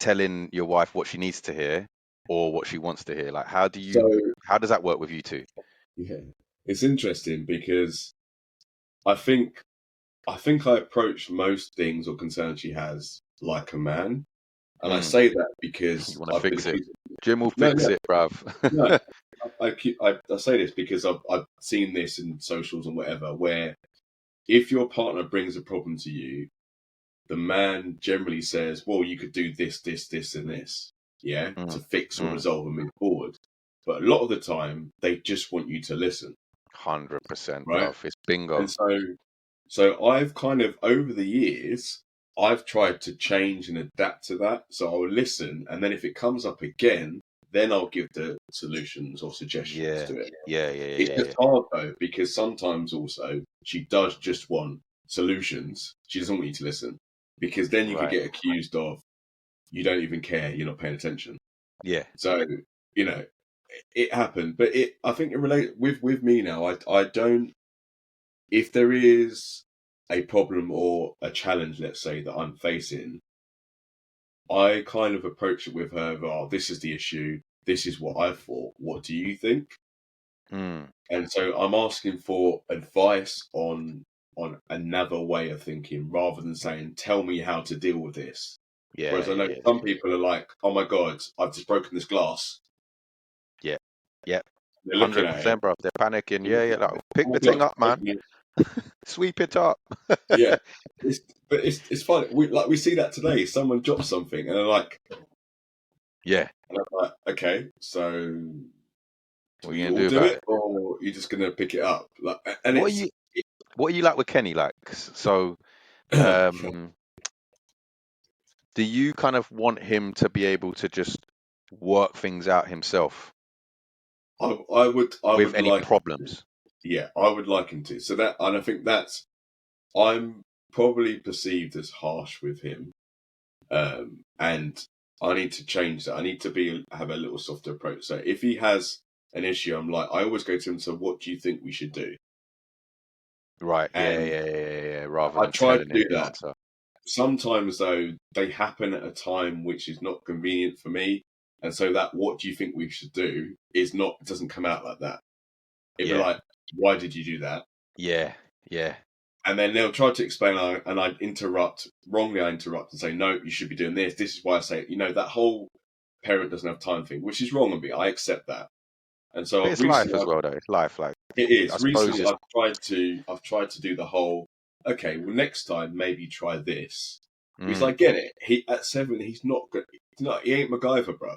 telling your wife what she needs to hear or what she wants to hear? Like So how does that work with you two? yeah, it's interesting because I think I approach most things or concerns she has like a man, and I Mm, say that you because want to I've been fix it. accused. Jim will No, fix no, it, bruv. no. I say this because I've seen this in socials and whatever, where if your partner brings a problem to you, the man generally says, "Well, you could do this, this, this, and this, yeah, Mm, to fix or mm, resolve and move forward." But a lot of the time, they just want you to listen, 100%, right? bruv. It's bingo. And so I've kind of over the years, I've tried to change and adapt to that. So I'll listen, and then if it comes up again, then I'll give the solutions or suggestions Yeah, to it. It's yeah. just hard though, because sometimes also she does just want solutions. She doesn't want you to listen, because then you could Right. get accused of you don't even care, you're not paying attention. Yeah. So you know it happened, but I think it relate with me now. I don't, if there is a problem or a challenge, let's say, that I'm facing, I kind of approach it with her. Oh, this is the issue. This is what I thought. What do you think? Mm, And so I'm asking for advice on another way of thinking rather than saying, tell me how to deal with this. Whereas I know some yeah. people are like, oh my God, I've just broken this glass. Yeah. Yeah. They're looking at it. 100%, bro. They're panicking. They're looking Yeah. at Like, it. pick Oh the my God, thing up, man. broken it. Sweep it up. Yeah. It's funny. We see that today. Someone drops something and they're like, Yeah. and I'm like, okay, so do What are you we gonna all do do about it it? or are you just gonna pick it up? Like, and What are it's you what are you like with Kenny? Like, so, I um, do you kind of want him to be able to just work things out himself I with would any like, problems? yeah, I would like him to. So that, and I think that's, I'm probably perceived as harsh with him, and I need to change that. I need to have a little softer approach. So if he has an issue, I'm like, I always go to him. So what do you think we should do? Right. Yeah. And Yeah. Yeah. Yeah. Yeah. Rather I than try to telling him do the that. answer. Sometimes though, they happen at a time which is not convenient for me. And so that what do you think we should do is not, it doesn't come out like that. It'd be Yeah. like, why did you do that? Yeah. Yeah. And then they'll try to explain, and I interrupt, wrongly I interrupt and say, no, you should be doing this. This is why I say, that whole parent doesn't have time thing, which is wrong on me. I accept that. And so But it's life as well, though. It's life. Like, it I is. suppose Recently, it's I've tried to do the whole, okay, well, next time maybe try this. Because I mm, get it. He at 7, he's not good. He ain't MacGyver, bro.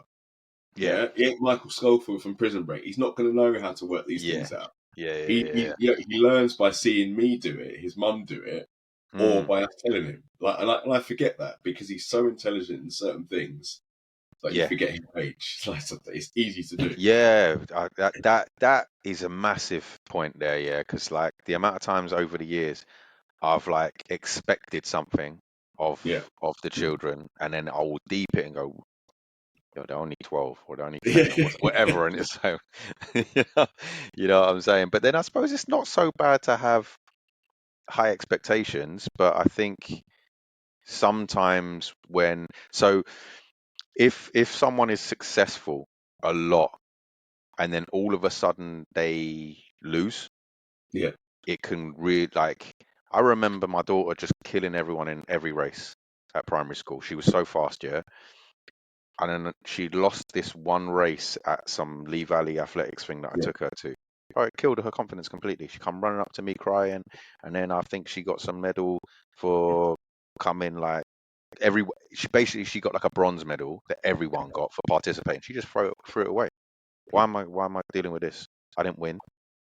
yeah. Yeah, he ain't Michael Schofield from Prison Break. He's not going to know how to work these Yeah. things out. Yeah. Yeah. He, Yeah. he, you know, he learns by seeing me do it, his mum do it, Yeah. or by us telling him. And I forget that because he's so intelligent in certain things that you Yeah. forget his age. It's easy to do. Yeah, that is a massive point there, yeah, because like the amount of times over the years I've like expected something of Yeah. the children, and then I will deep it and go, yo, they're only 12 or they're only 10 or Yeah. whatever, and it's so you know what I'm saying. But then I suppose it's not so bad to have high expectations, but I think sometimes when so if someone is successful a lot and then all of a sudden they lose, Yeah. it can really like I remember my daughter just killing everyone in every race at primary school. She was so fast, yeah. And then she lost this one race at some Lee Valley athletics thing that I Yeah. took her to. Oh, it killed her confidence completely. She come running up to me crying, and then I think she got some medal for coming like every. She got like a bronze medal that everyone got for participating. She just threw it away. Why am I dealing with this? I didn't win.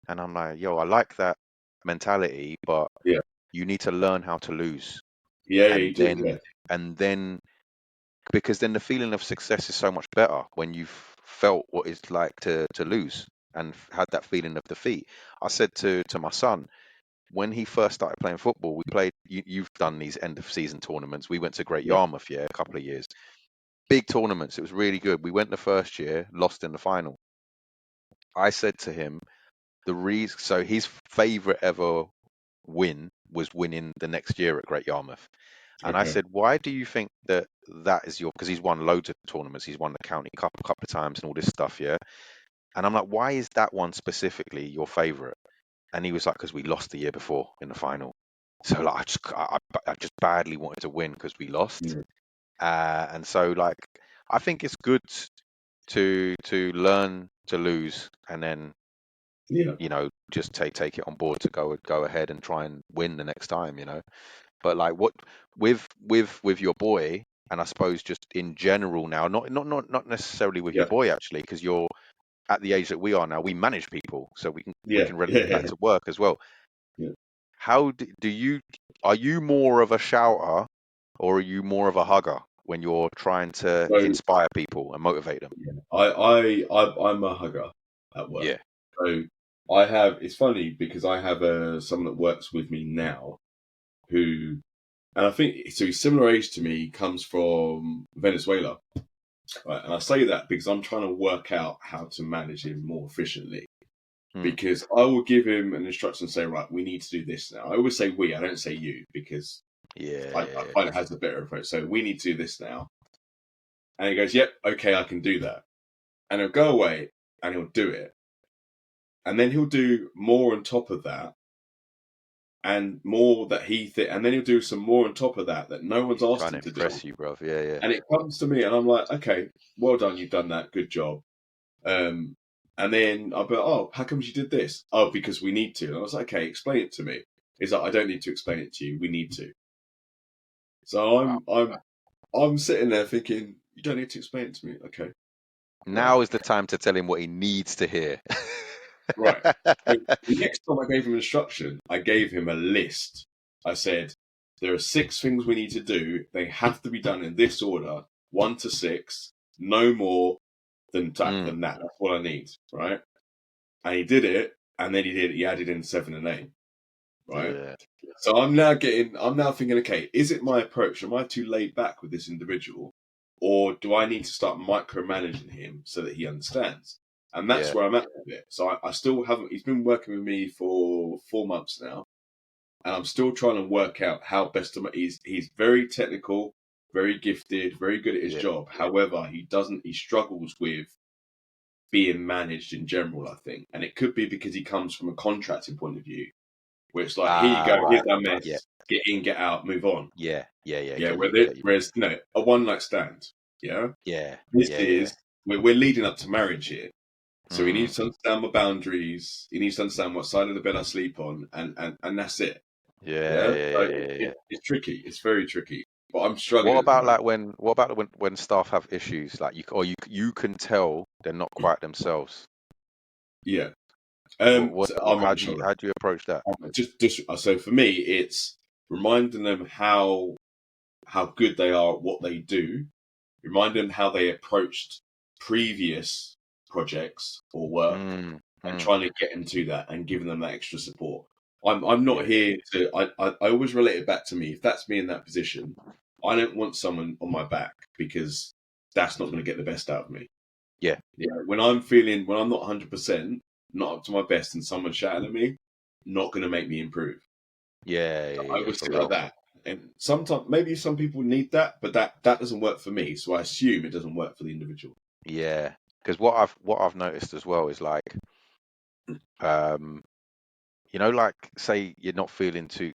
And I'm like, yo, I like that mentality, but Yeah. you need to learn how to lose. Yeah. And You do. Yeah. then because then the feeling of success is so much better when you've felt what it's like to lose and had that feeling of defeat. I said to my son, when he first started playing football, we played, you've done these end of season tournaments. We went to Great Yeah. Yarmouth, yeah, a couple of years. Big tournaments. It was really good. We went the first year, lost in the final. I said to him, the reason, so his favorite ever win was winning the next year at Great Yarmouth. And I Okay. said, why do you think that is your, because he's won loads of tournaments, he's won the county cup a couple of times and all this stuff, yeah. And I'm like, why is that one specifically your favorite? And he was like, because we lost the year before in the final. So like, I just badly wanted to win because we lost. Yeah. And so like, I think it's good to learn to lose and then Yeah. just take it on board to go ahead and try and win the next time, But like what with your boy, and I suppose just in general now, not necessarily with your Yeah. boy actually, because you're at the age that we are now, we manage people, so we Yeah. can relate Yeah. that to work as well. Yeah. How do you are you more of a shouter or are you more of a hugger when you're trying to So inspire people and motivate them? yeah. I'm a hugger at work. Yeah. So it's funny because I have someone that works with me now who, and I think so he's similar age to me, comes from Venezuela. Right? And I say that because I'm trying to work out how to manage him more efficiently. Hmm. Because I will give him an instruction and say, right, we need to do this now. I always say we, I don't say you, because Yeah, I yeah, find it has a better approach. So we need to do this now. And he goes, yep, okay, I can do that. And he'll go away and he'll do it. And then he'll do more on top of that, and more that and then he'll do some more on top of that no one's asked trying to him to do. impress you, bro. Yeah, yeah. And it comes to me and I'm like, okay, well done, you've done that, good job. And then I'll be like, oh, how come you did this? Oh, because we need to. And I was like, okay, explain it to me. He's like, I don't need to explain it to you. We need to. So Wow. I'm sitting there thinking, you don't need to explain it to me. Okay, right, Now is the time to tell him what he needs to hear. right. So the next time I gave him instruction, I gave him a list. I said, there are 6 things we need to do. They have to be done in this order, 1 to 6, no more than that. Mm, That's what I need, right? And he did it, and then he added in 7 and 8, right? yeah, So I'm now thinking, okay, is it my approach? Am I too laid back with this individual? Or do I need to start micromanaging him so that he understands? And that's yeah. where I'm at with it. So I still haven't, he's been working with me for 4 months now. and I'm still trying to work out how best to. He's very technical, very gifted, very good at his Yeah. job. However, he struggles with being managed in general, I think. And it could be because he comes from a contracting point of view, where it's like, here you go, here's Right. our Yeah. mess, get in, get out, move on. Yeah. Yeah. Yeah. Yeah, Get you. Get you. whereas, a one night stand, yeah, Yeah. this Yeah. Yeah. is, we're leading up to marriage here. So he Mm. needs to understand my boundaries. He needs to understand what side of the bed I sleep on, and that's it. Yeah. Yeah, Yeah. so Yeah. Yeah. Yeah. it's tricky. It's very tricky. But I'm What struggling at the about moment. like what about when staff have issues like you can tell they're not quite themselves. Yeah. What So I'm how unsure. do you approach that? Just so for me, it's reminding them how good they are at what they do. Remind them how they approached previous projects or work, Mm, and mm, trying to get them to that and giving them that extra support. I'm not yeah, here to. I always relate it back to me. If that's me in that position, I don't want someone on my back because that's not going to get the best out of me. yeah, Yeah, when I'm not 100%, not up to my best, and someone's shouting at me, not going to make me improve. yeah, yeah, I yeah, always for see it like real. that. And sometimes, maybe some people need that, but that doesn't work for me. So I assume it doesn't work for the individual. Yeah, because what I've noticed as well is like, um, like say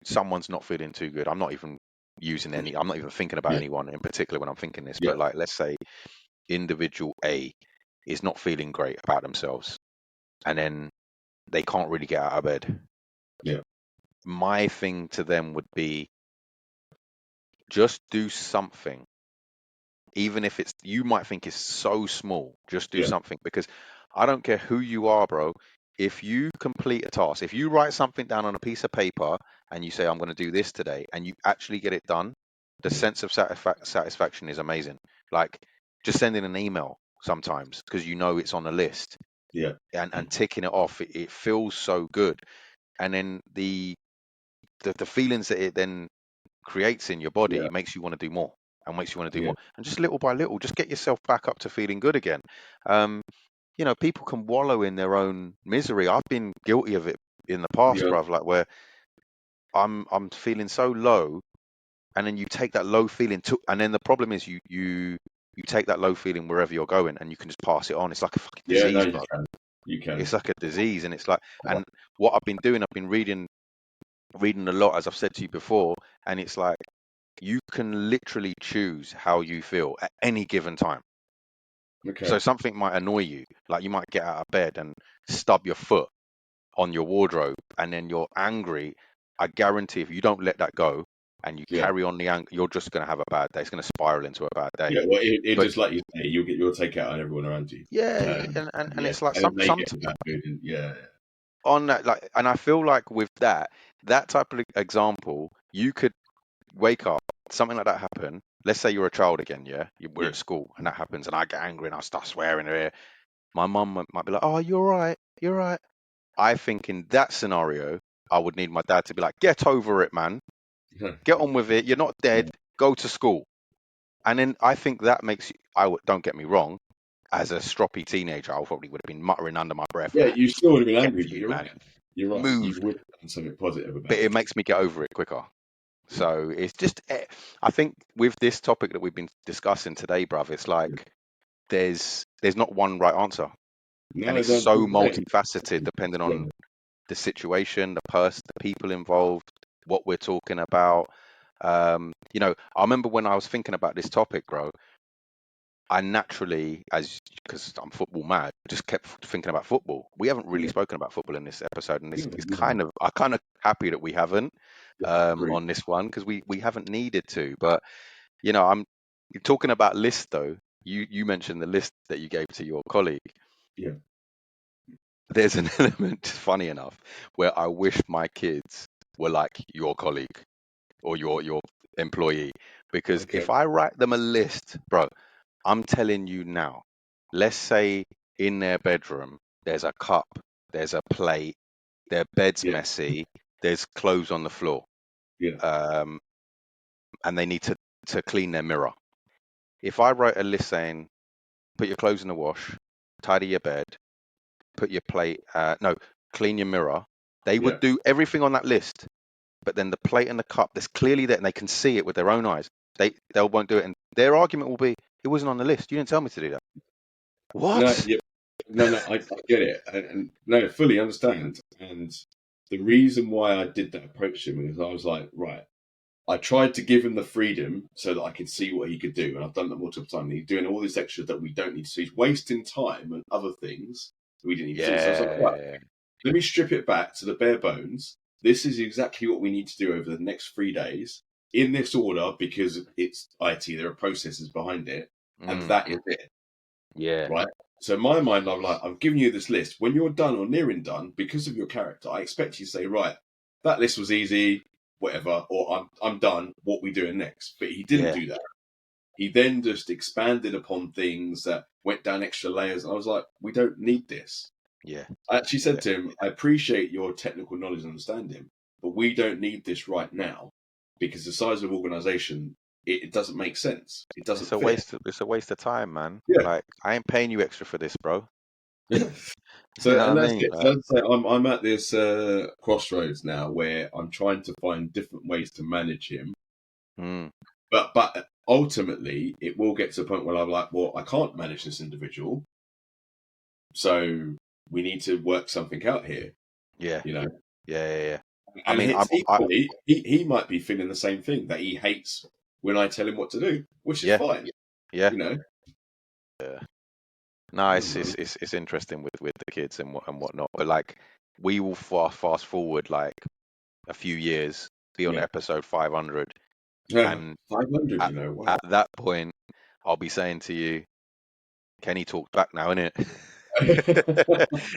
someone's not feeling too good. I'm not even thinking about Yeah, anyone in particular when I'm thinking this, yeah, but like let's say individual A is not feeling great about themselves, and then they can't really get out of bed. yeah, My thing to them would be just do something, even if it's you might think it's so small, just do yeah, something because I don't care who you are, bro. If you complete a task, if you write something down on a piece of paper and you say, I'm going to do this today, and you actually get it done, the sense of satisfaction is amazing. Like just sending an email sometimes because you know it's on a list yeah, and ticking it off, it feels so good. And then the feelings that it then creates in your body yeah, makes you want to do more and makes you want to do yeah, more. And just little by little, just get yourself back up to feeling good again. Um, people can wallow in their own misery. I've been guilty of it in the past, yeah, bruv, like where I'm feeling so low, and then you take that low feeling to, and then the problem is you take that low feeling wherever you're going, and you can just pass it on. It's like a fucking yeah. No, disease, you bro. can, you It's can. like a disease, and it's like, and what I've been doing, I've been reading a lot, as I've said to you before, and it's like you can literally choose how you feel at any given time. So Okay. something might annoy you, like you might get out of bed and stub your foot on your wardrobe, and then you're angry. I guarantee if you don't let that go and you Yeah, carry on the anger, you're just going to have a bad day. It's going to spiral into a bad day. yeah. Well, it But just like you say, you'll take out on everyone around you. yeah, and Yeah, it's like and then they some get in that mood, and yeah, on that, like, and I feel like with that type of example, you could wake up, something like that happen. Let's say you're a child again, yeah. We're yeah, at school and that happens, and I get angry and I start swearing at her. My mum might be like, "Oh, you're right, you're right." I think in that scenario, I would need my dad to be like, "Get over it, man. yeah, Get on with it. You're not dead. Go to school." And then I think that makes you. Don't get me wrong. As a stroppy teenager, I probably would have been muttering under my breath, yeah. like, You still would have been "Get angry, but you, you're man. right. You're right. Move." You would have done something positive But about it it. makes me get over it quicker. So it's just, I think with this topic that we've been discussing today, bruv, it's like there's not one right answer, and No, it's no, so you're right. multifaceted depending Yeah, on the situation, the person, the people involved, what we're talking about. I remember when I was thinking about this topic, bro, I naturally, because I'm football mad, just kept thinking about football. We haven't really yeah, spoken about football in this episode, and yeah, it's no, I'm kind of happy that we haven't yeah, agree. on this one because we haven't needed to. But I'm you're talking about list though. You mentioned the list that you gave to your colleague. Yeah, There's an element, funny enough, where I wish my kids were like your colleague or your employee, because okay, if I write them a list, bro, I'm telling you now, let's say in their bedroom there's a cup, there's a plate, their bed's yeah, messy, there's clothes on the floor, yeah, um, and they need to clean their mirror. If I write a list saying, put your clothes in the wash, tidy your bed, put your plate, no, clean your mirror, they would yeah, do everything on that list. but then the plate and the cup, there's clearly there, and they can see it with their own eyes. They won't do it, and their argument will be, it wasn't on the list. You didn't tell me to do that. No, What? yeah, no, I get it, and no, fully understand. And the reason why I did that approach to him is I was like, right, I tried to give him the freedom so that I could see what he could do, and I've done that multiple times. He's doing all this extra that we don't need to. So he's wasting time and other things that we didn't need to do. So I was like, right, Yeah, let me strip it back to the bare bones. This is exactly what we need to do over the next 3 days in this order because it's IT. There are processes behind it, and mm, that is it, yeah, right? So in my mind, I'm like, I'm giving you this list. When you're done or nearing done, because of your character, I expect you to say, right, that list was easy, whatever, or I'm done. What we doing next? But he didn't yeah, do that. He then just expanded upon things that went down extra layers. And I was like, we don't need this. yeah, I actually yeah. said to him, I appreciate your technical knowledge and understanding, but we don't need this right now because the size of the organization, it doesn't make sense. It It's doesn't a fit. waste. It's a waste of time, man. Yeah. Like, I ain't paying you extra for this, bro. You So, know what I and that's mean? it. So, Like, as I say, I'm at this crossroads now where I'm trying to find different ways to manage him. mm, But ultimately, it will get to a point where I'm like, well, I can't manage this individual, so we need to work something out here. yeah, You know, yeah. I and mean, it's equally, he might be feeling the same thing that he hates when I tell him what to do, which is yeah, fine. yeah. You know, No, I it's don't know. it's interesting with the kids and whatnot. But like, we will fast forward like a few years, be on Yeah, episode 500, and 500. at You know, at wow. that point, I'll be saying to you, Kenny talked back now, innit?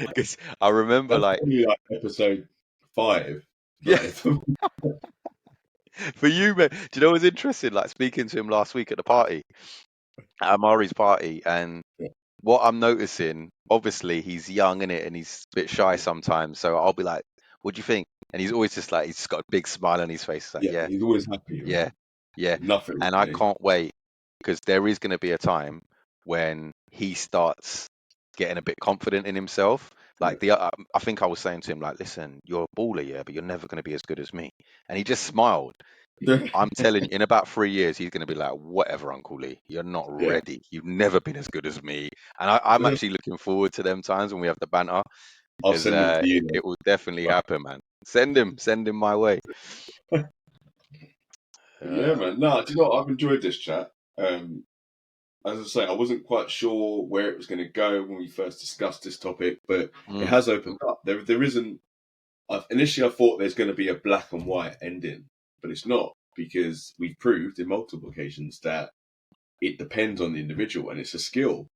Because I remember, That's like, probably like episode 5. yeah, Like, for you, man. Do you know what's interesting? Like, speaking to him last week at the party, at Amari's party, and yeah, what I'm noticing, obviously, he's young in it and he's a bit shy sometimes. So I'll be like, "What do you think?" And he's always just like, he's just got a big smile on his face. He's like, yeah, "Yeah, he's always happy, yeah, man. yeah." Nothing, And I Kenny. can't wait because there is going to be a time when he starts getting a bit confident in himself. Yeah. Like I think I was saying to him, like, "Listen, you're a baller, yeah, but you're never going to be as good as me." And he just smiled. I'm telling you, in about 3 years, he's going to be like, whatever, Uncle Lee, you're not Yeah. ready. You've never been as good as me. And I'm actually looking forward to them times when we have the banter I'll because send him to you. it will definitely happen, man. Send him my way. Yeah, Uh, man. No, do you know what? I've enjoyed this chat. As I say, I wasn't quite sure where it was going to go when we first discussed this topic, but it mm, has opened up. There isn't. Initially, I thought there's going to be a black and white ending, but it's not because we've proved in multiple occasions that it depends on the individual and it's a skill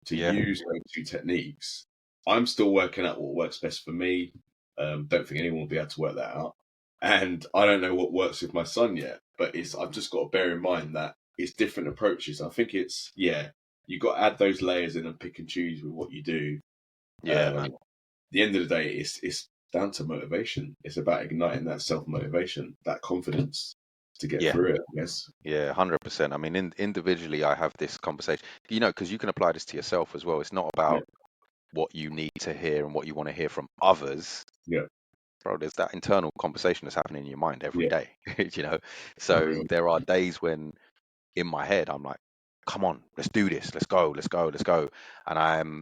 to yeah, use those two techniques. I'm still working out what works best for me. Don't think anyone will be able to work that out. And I don't know what works with my son yet, but I've just got to bear in mind that it's different approaches. I think you got to add those layers in and pick and choose with what you do. yeah, man. At the end of the day, it's down to motivation. It's about igniting that self motivation, that confidence to get Yeah, through it. Yes. yeah, 100%. I mean, individually, I have this conversation, because you can apply this to yourself as well. It's not Yeah. about what you need to hear and what you want to hear from others. Yeah. Bro, there's that internal conversation that's happening in your mind every Yeah. day, you know. For So real. there are days when in my head I'm like, come on, let's do this, let's go. And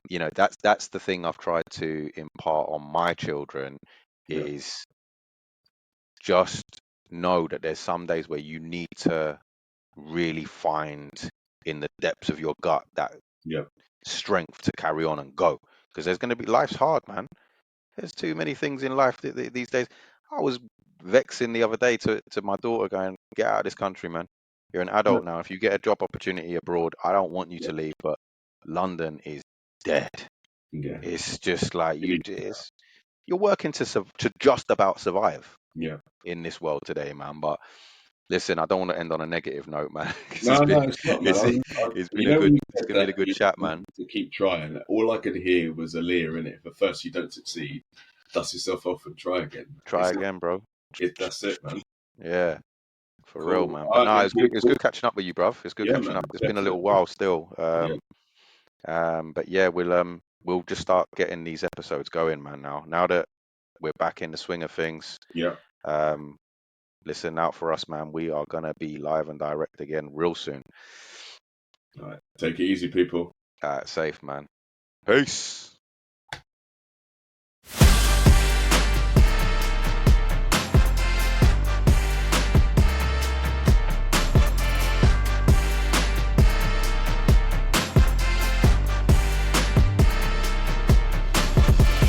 that's the thing I've tried to impart on my children Yeah. is just know that there's some days where you need to really find in the depths of your gut that Yeah. strength to carry on and go, because there's going to be, life's hard, man. There's too many things in life these days. I was vexing the other day to my daughter, going, "Get out of this country, man. You're an Yeah. adult now. If you get a job opportunity abroad, I don't want you Yeah. to leave, but London is dead. Yeah. It's just like You need you're working to just about survive Yeah. in this world today, man. But listen, I don't want to end on a negative note, man, because No, no, it's not, man. it's it's been a When good you it's said been that a good you chat, need man. to keep trying, all I could hear was a leer in it. But first, you don't succeed. Dust yourself off and try again. Try again, bro. That's it, man. Yeah. For real, Cool. man. All But right, no, man. it's good. Cool, It's cool. good catching up with you, bruv. It's good Yeah, catching man. up. It's been a little Definitely. while still. Yeah. But yeah, we'll just start getting these episodes going, man. Now that we're back in the swing of things, Yeah. um, listen out for us, man. We are gonna be live and direct again real soon. All right, take it easy, people. Safe, man. Peace.